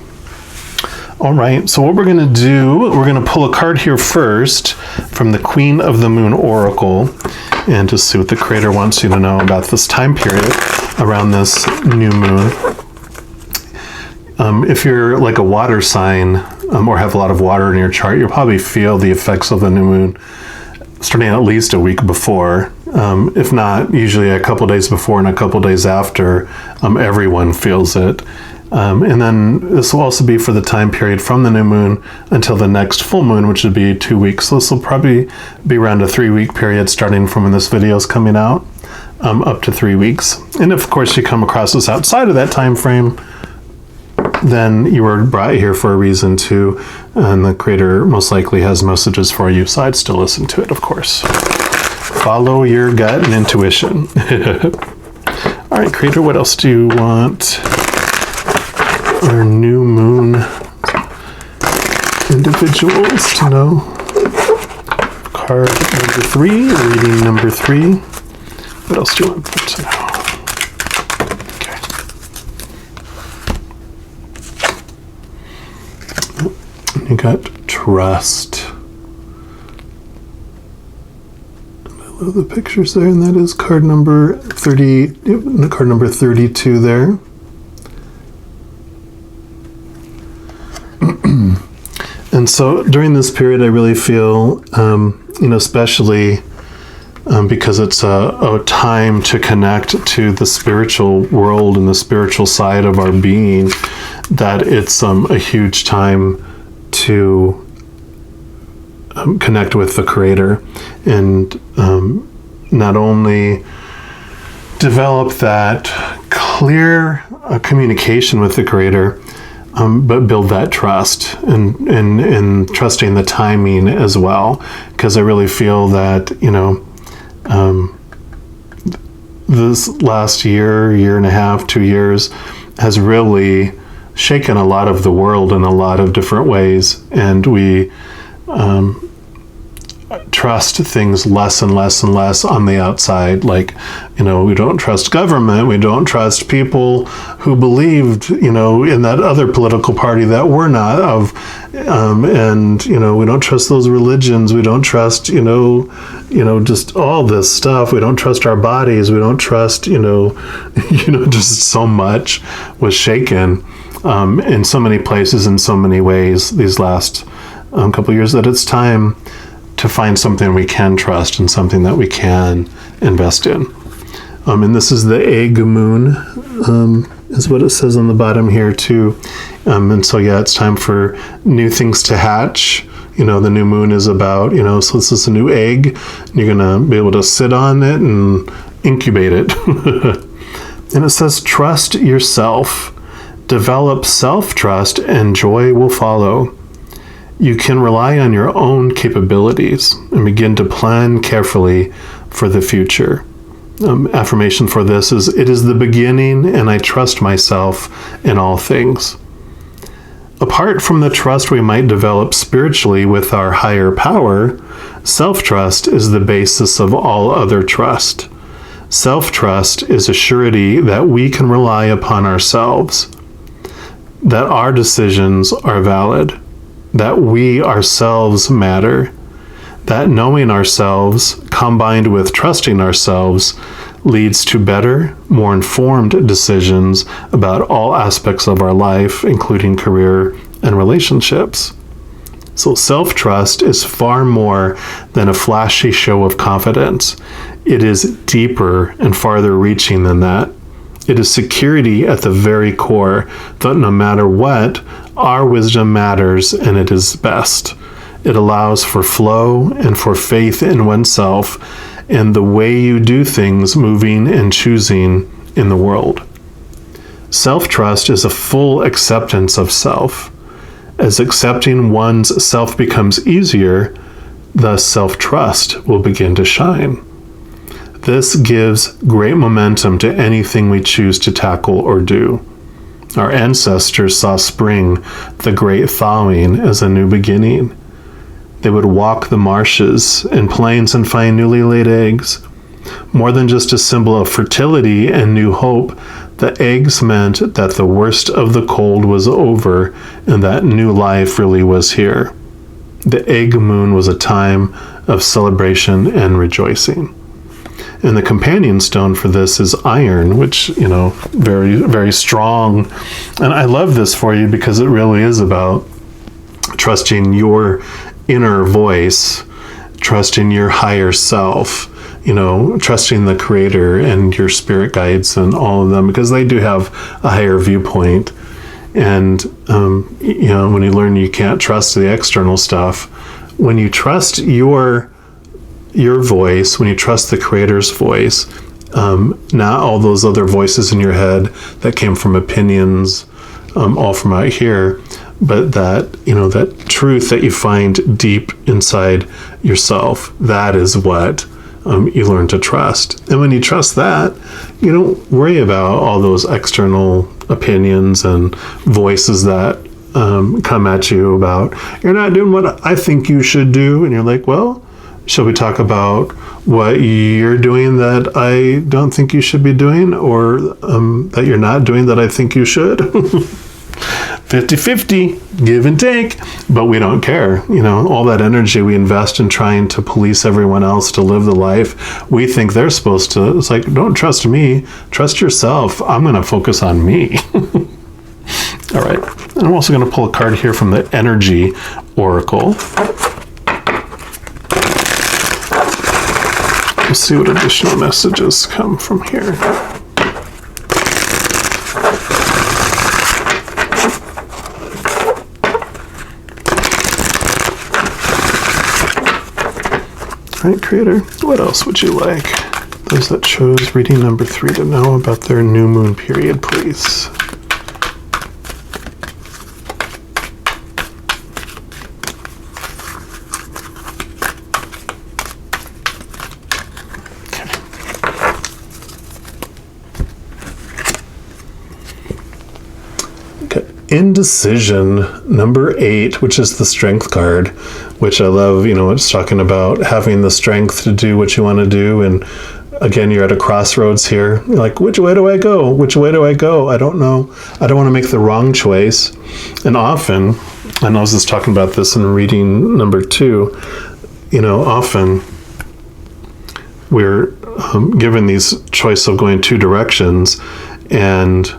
All right, so what we're going to do, we're going to pull a card here first from the Queen of the Moon Oracle, and just see what the Creator wants you to know about this time period around this new moon. If you're like a water sign, or have a lot of water in your chart, you'll probably feel the effects of the new moon starting at least a week before. If not, usually a couple days before and a couple days after, everyone feels it. And then this will also be for the time period from the new moon until the next full moon, which would be 2 weeks. So this will probably be around a 3-week period starting from when this video is coming out, up to 3 weeks. And if, of course, you come across this outside of that time frame, then you were brought here for a reason too, and the Creator most likely has messages for you, so I'd still listen to it, of course. Follow your gut and intuition. All right, Creator, what else do you want our new moon individuals to know? Card number 3, reading number 3. What else do you want them to know? You got trust. I love the pictures there, and that is card number 30, card number 32 there. And so during this period, I really feel, especially because it's a time to connect to the spiritual world and the spiritual side of our being, that it's a huge time to connect with the Creator, and not only develop that clear communication with the Creator, but build that trust and trusting the timing as well. Because I really feel that, this last year and a half, 2 years has really shaken a lot of the world in a lot of different ways, and we trust things less and less and less on the outside. Like, we don't trust government, we don't trust people who believed, in that other political party that we're not of, and we don't trust those religions, we don't trust, just all this stuff. We don't trust our bodies, we don't trust, just so much was shaken. in so many places, in so many ways, these last couple of years, that it's time to find something we can trust and something that we can invest in. And this is the egg moon, is what it says on the bottom here too. And so, yeah, it's time for new things to hatch. The new moon is about, so this is a new egg. You're going to be able to sit on it and incubate it. And it says, trust yourself. Develop self-trust and joy will follow. You can rely on your own capabilities and begin to plan carefully for the future. Affirmation for this is, it is the beginning and I trust myself in all things. Apart from the trust we might develop spiritually with our higher power, self-trust is the basis of all other trust. Self-trust is a surety that we can rely upon ourselves, that our decisions are valid, that we ourselves matter, that knowing ourselves combined with trusting ourselves leads to better, more informed decisions about all aspects of our life, including career and relationships. So self-trust is far more than a flashy show of confidence. It is deeper and farther reaching than that. It is security at the very core that no matter what, our wisdom matters and it is best. It allows for flow and for faith in oneself and the way you do things, moving and choosing in the world. Self-trust is a full acceptance of self. As accepting one's self becomes easier, thus self-trust will begin to shine. This gives great momentum to anything we choose to tackle or do. Our ancestors saw spring, the great thawing, as a new beginning. They would walk the marshes and plains and find newly laid eggs. More than just a symbol of fertility and new hope, the eggs meant that the worst of the cold was over and that new life really was here. The egg moon was a time of celebration and rejoicing. And the companion stone for this is iron, which, very, very strong. And I love this for you because it really is about trusting your inner voice, trusting your higher self, trusting the Creator and your spirit guides and all of them, because they do have a higher viewpoint. And, when you learn you can't trust the external stuff, when you trust your voice, when you trust the Creator's voice, not all those other voices in your head that came from opinions, all from out here, but that, that truth that you find deep inside yourself, that is what you learn to trust. And when you trust that, you don't worry about all those external opinions and voices that come at you about, you're not doing what I think you should do. And you're like, well, shall we talk about what you're doing that I don't think you should be doing, or that you're not doing that I think you should? 50-50, give and take, but we don't care. All that energy we invest in trying to police everyone else to live the life we think they're supposed to. It's like, don't trust me, trust yourself. I'm going to focus on me. All right. And I'm also going to pull a card here from the Energy Oracle. Let's see what additional messages come from here. All right, Creator, what else would you like those that chose reading number 3 to know about their new moon period, please? Indecision, number 8, which is the strength card, which I love. It's talking about having the strength to do what you want to do. And again, you're at a crossroads here. You're like, which way do I go? Which way do I go? I don't know. I don't want to make the wrong choice. And often, and I was just talking about this in reading number 2, often we're given these choice of going 2 directions, and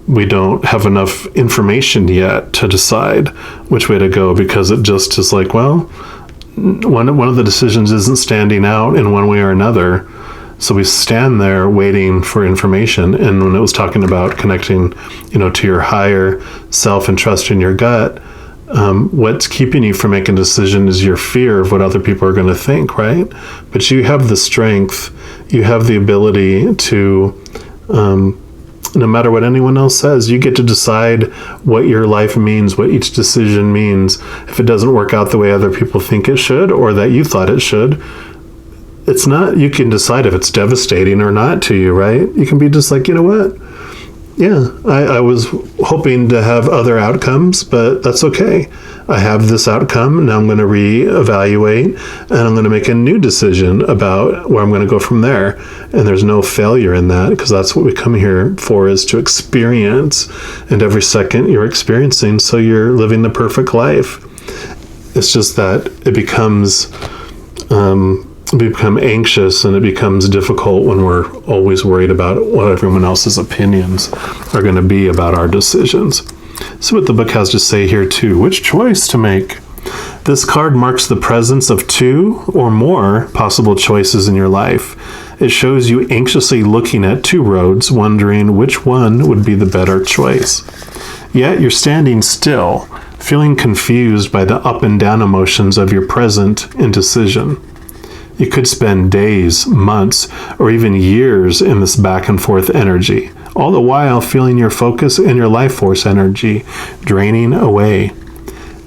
we don't have enough information yet to decide which way to go, because it just is like, well, one of the decisions isn't standing out in one way or another. So we stand there waiting for information. And when it was talking about connecting, to your higher self and trust in your gut, what's keeping you from making a decision is your fear of what other people are going to think, right? But you have the strength, you have the ability to, no matter what anyone else says, you get to decide what your life means, what each decision means. If it doesn't work out the way other people think it should, or that you thought it should, it's not, you can decide if it's devastating or not to you, right? You can be just like, you know what? Yeah, I was hoping to have other outcomes, but that's okay. I have this outcome. Now I'm going to reevaluate, and I'm going to make a new decision about where I'm going to go from there. And there's no failure in that, because that's what we come here for, is to experience. And every second you're experiencing, so you're living the perfect life. It's just that it becomes... we become anxious, and it becomes difficult when we're always worried about what everyone else's opinions are going to be about our decisions. So what the book has to say here too, which choice to make. This card marks the presence of two or more possible choices in your life. It shows you anxiously looking at two roads, wondering which one would be the better choice. Yet you're standing still, feeling confused by the up and down emotions of your present indecision. You could spend days, months, or even years in this back and forth energy, all the while feeling your focus and your life force energy draining away.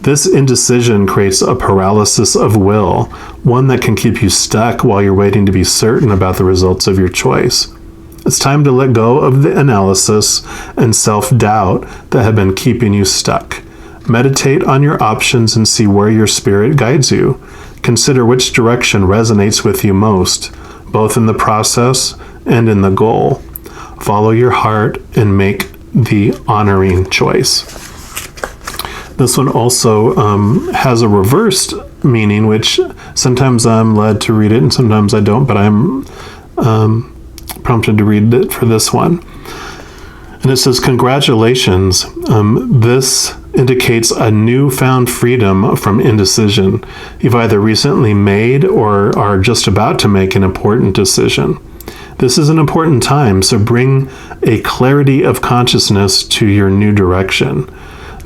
This indecision creates a paralysis of will, one that can keep you stuck while you're waiting to be certain about the results of your choice. It's time to let go of the analysis and self-doubt that have been keeping you stuck. Meditate on your options and see where your spirit guides you. Consider which direction resonates with you most, both in the process and in the goal. Follow your heart and make the honoring choice. This one also has a reversed meaning, which sometimes I'm led to read it and sometimes I don't, but I'm prompted to read it for this one. And it says, congratulations. This indicates a newfound freedom from indecision. You've either recently made or are just about to make an important decision. This is an important time, so bring a clarity of consciousness to your new direction.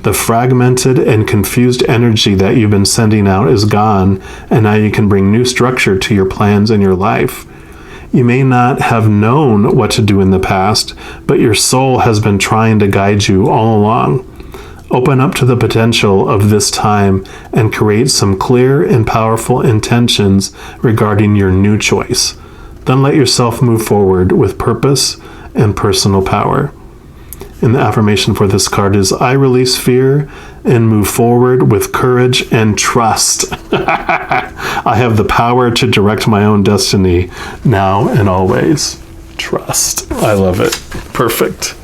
The fragmented and confused energy that you've been sending out is gone, and now you can bring new structure to your plans and your life. You may not have known what to do in the past, but your soul has been trying to guide you all along. Open up to the potential of this time and create some clear and powerful intentions regarding your new choice. Then let yourself move forward with purpose and personal power. And the affirmation for this card is, I release fear and move forward with courage and trust. I have the power to direct my own destiny now and always. Trust. I love it. Perfect.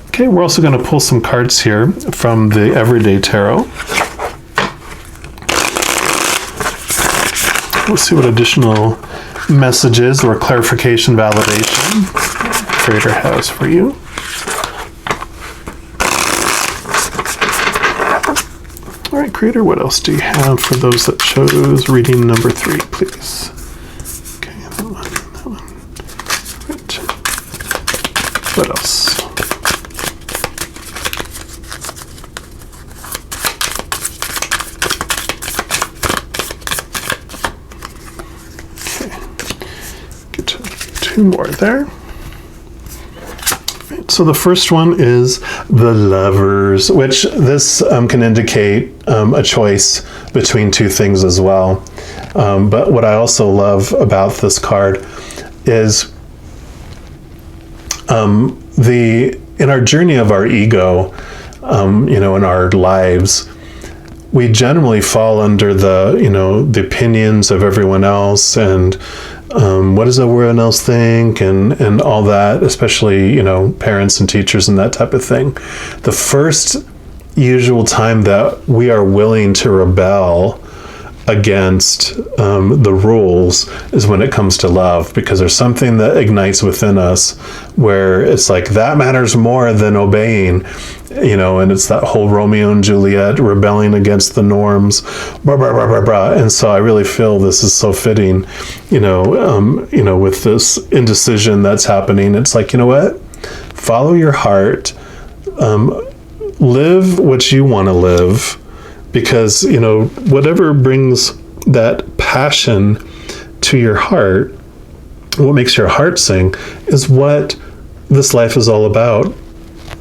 Okay, we're also going to pull some cards here from the Everyday Tarot. Let's see what additional messages or clarification, validation Creator has for you. All right, Creator, what else do you have for those that chose reading number 3, please? Okay, that one. Right. What else? Okay, get to 2 more there. So the first one is the Lovers, which this can indicate a choice between 2 things as well. But what I also love about this card is in our journey of our ego, in our lives, we generally fall under the opinions of everyone else and what does everyone else think and all that, especially, parents and teachers and that type of thing. The first usual time that we are willing to rebel against the rules is when it comes to love, because there's something that ignites within us where it's like, that matters more than obeying, and it's that whole Romeo and Juliet rebelling against the norms, blah, blah, blah, blah, blah. And so I really feel this is so fitting, with this indecision that's happening. It's like, you know what? Follow your heart, live what you want to live, because, whatever brings that passion to your heart, what makes your heart sing, is what this life is all about.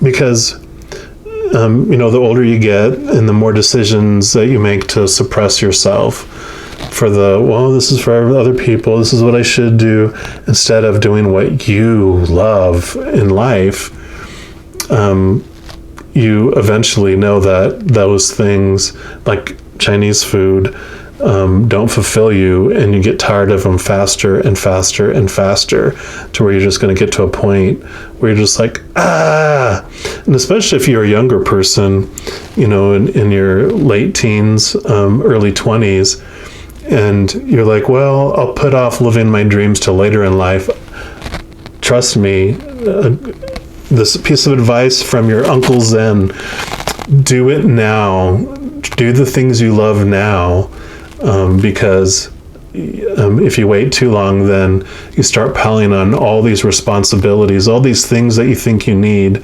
Because, the older you get and the more decisions that you make to suppress yourself for this is for other people, this is what I should do, instead of doing what you love in life, you eventually know that those things, like Chinese food, don't fulfill you, and you get tired of them faster and faster and faster, to where you're just going to get to a point where you're just like, and especially if you're a younger person, in your late teens, early 20s, and you're like, well, I'll put off living my dreams till later in life. Trust me, this piece of advice from your Uncle Zen: do it now. Do the things you love now, because if you wait too long, then you start piling on all these responsibilities, all these things that you think you need,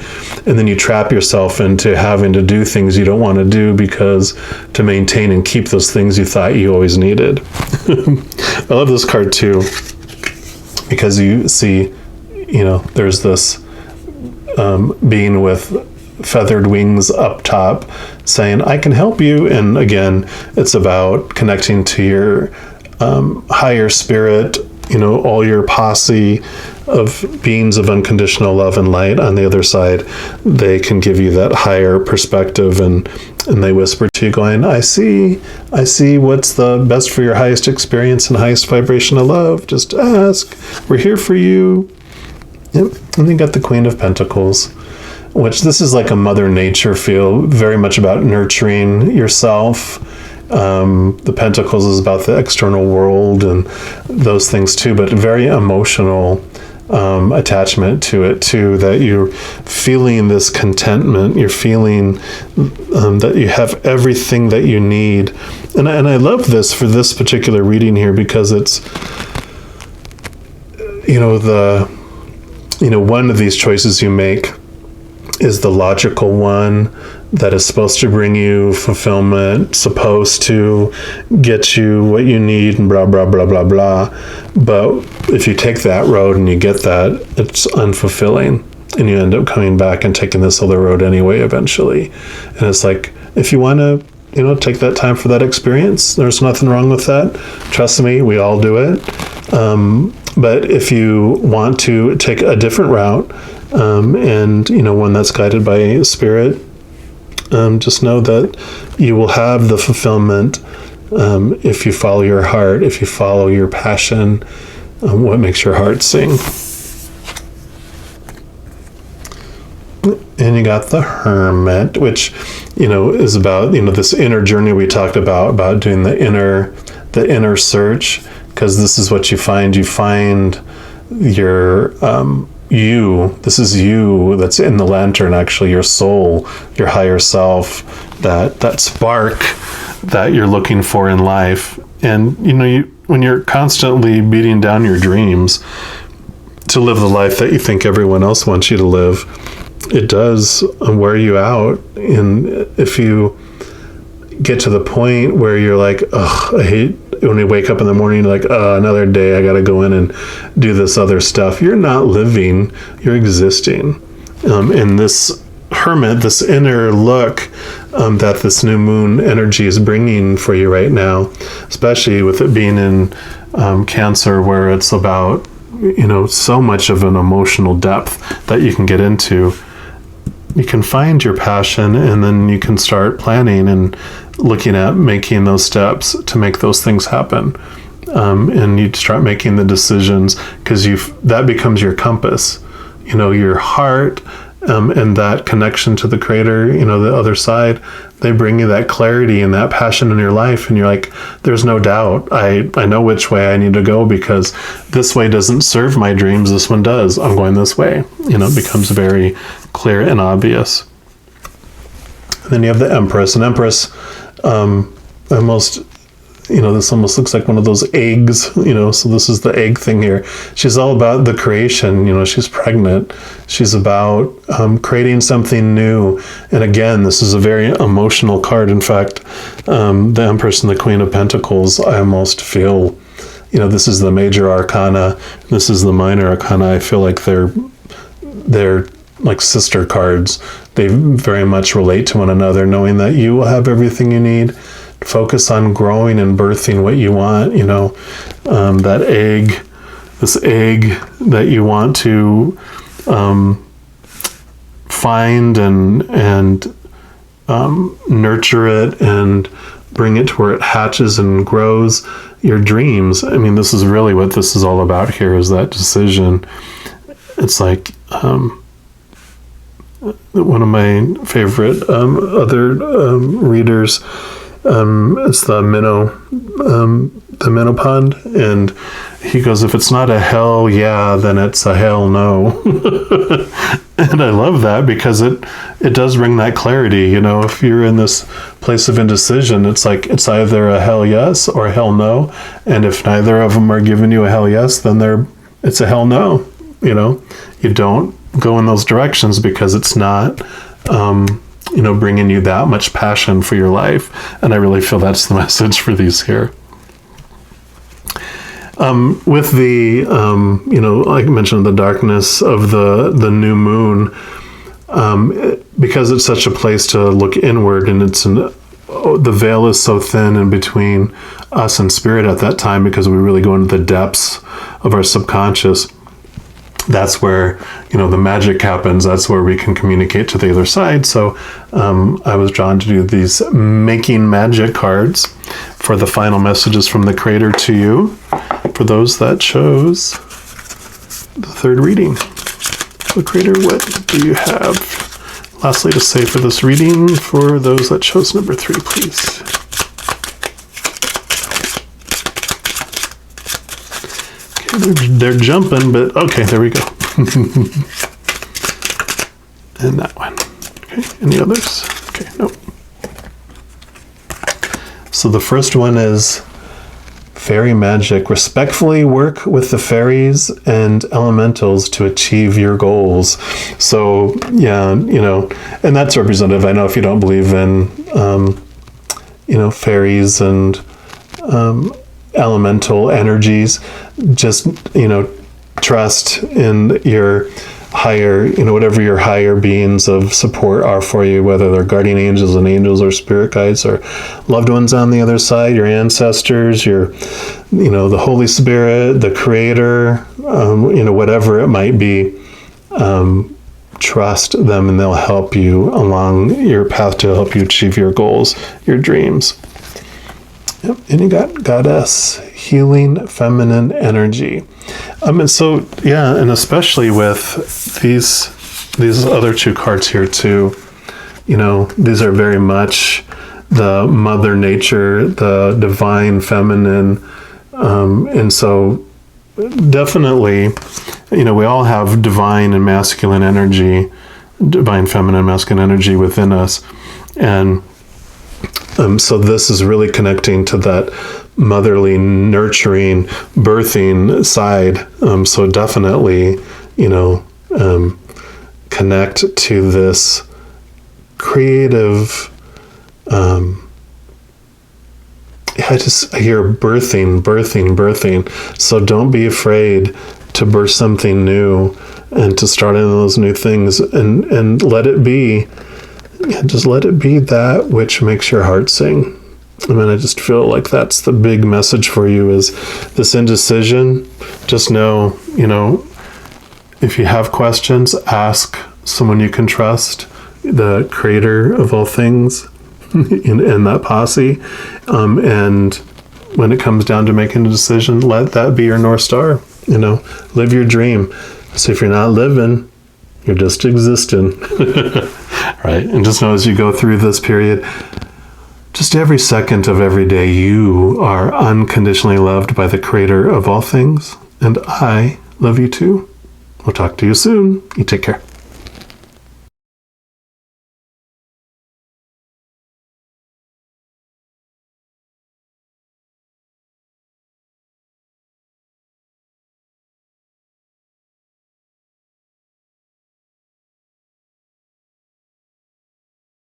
and then you trap yourself into having to do things you don't want to do, because to maintain and keep those things you thought you always needed. I love this card too, because you see, there's this being with feathered wings up top saying, I can help you. And again, it's about connecting to your higher spirit, all your posse of beings of unconditional love and light on the other side. They can give you that higher perspective, and they whisper to you going, I see what's the best for your highest experience and highest vibration of love. Just ask. We're here for you. Yep. And you got the Queen of Pentacles, which this is like a Mother Nature feel, very much about nurturing yourself. The Pentacles is about the external world and those things too, but very emotional attachment to it too, that you're feeling this contentment, you're feeling that you have everything that you need. And I love this for this particular reading here, because it's, one of these choices you make is the logical one that is supposed to bring you fulfillment, supposed to get you what you need, and blah, blah, blah, blah, blah. But if you take that road and you get that, it's unfulfilling, and you end up coming back and taking this other road anyway eventually. And it's like, if you want to, take that time for that experience, there's nothing wrong with that. Trust me, we all do it. But if you want to take a different route, and one that's guided by spirit, just know that you will have the fulfillment if you follow your heart, if you follow your passion, what makes your heart sing. And you got the Hermit, which is about this inner journey we talked about doing the inner search, because this is what you find. You find your this is you that's in the lantern, actually, your soul, your higher self, that spark that you're looking for in life. And when you're constantly beating down your dreams to live the life that you think everyone else wants you to live, it does wear you out. And if you get to the point where you're like, I hate, when you wake up in the morning, you're like, another day, I got to go in and do this other stuff. You're not living, you're existing. And this Hermit, this inner look that this new moon energy is bringing for you right now, especially with it being in Cancer, where it's about, so much of an emotional depth that you can get into. You can find your passion, and then you can start planning and looking at making those steps to make those things happen. And you start making the decisions, because that becomes your compass. Your heart and that connection to the Creator, the other side, they bring you that clarity and that passion in your life, and you're like, there's no doubt. I know which way I need to go, because this way doesn't serve my dreams. This one does. I'm going this way. It becomes very clear and obvious. And then you have the Empress. And Empress, this almost looks like one of those eggs, so this is the egg thing here. She's all about the creation, she's pregnant. She's about creating something new. And again, this is a very emotional card. In fact, the Empress and the Queen of Pentacles, I almost feel, this is the major arcana, this is the minor arcana. I feel like they're like sister cards. They very much relate to one another, knowing that you will have everything you need. Focus on growing and birthing what you want, that egg, this egg that you want to find and nurture it and bring it to where it hatches and grows your dreams. This is really what this is all about here, is that decision. It's like one of my favorite other readers, it's the minnow pond, and he goes, if it's not a hell yeah, then it's a hell no. And I love that, because it does bring that clarity. If you're in this place of indecision, it's like it's either a hell yes or a hell no, and if neither of them are giving you a hell yes, then it's a hell no. You don't go in those directions, because it's not bringing you that much passion for your life. And I really feel that's the message for these here. With the, like I mentioned, the darkness of the new moon, because it's such a place to look inward, and the veil is so thin in between us and spirit at that time, because we really go into the depths of our subconscious. That's where, the magic happens. That's where we can communicate to the other side. So I was drawn to do these making magic cards for the final messages from the Creator to you, for those that chose the third reading. So Creator, what do you have lastly to say for this reading for those that chose number 3, please? They're jumping, but okay, there we go. And that one. Okay, any others? Okay, nope. So the first one is fairy magic. Respectfully work with the fairies and elementals to achieve your goals. So yeah, and that's representative. I know if you don't believe in, fairies and elemental energies, just trust in your higher, whatever your higher beings of support are for you, whether they're guardian angels and angels or spirit guides or loved ones on the other side, your ancestors, your the Holy Spirit, the Creator, whatever it might be. Trust them, and they'll help you along your path to help you achieve your goals, your dreams. Yep. And you got Goddess, healing feminine energy. And so, yeah, and especially with these other 2 cards here too, these are very much the Mother Nature, the divine feminine. And so definitely, we all have divine and masculine energy, divine feminine, masculine energy within us. And so this is really connecting to that motherly, nurturing, birthing side. So definitely, connect to this creative, I hear birthing. So don't be afraid to birth something new and to start into those new things, and let it be. Just let it be that which makes your heart sing. I just feel like that's the big message for you, is this indecision. Just know, if you have questions, ask someone you can trust, the Creator of all things, in that posse. And when it comes down to making a decision, let that be your North Star. Live your dream. So if you're not living, You're just existing. Right? And just know as you go through this period, just every second of every day, you are unconditionally loved by the Creator of all things. And I love you too. We'll talk to you soon. You take care.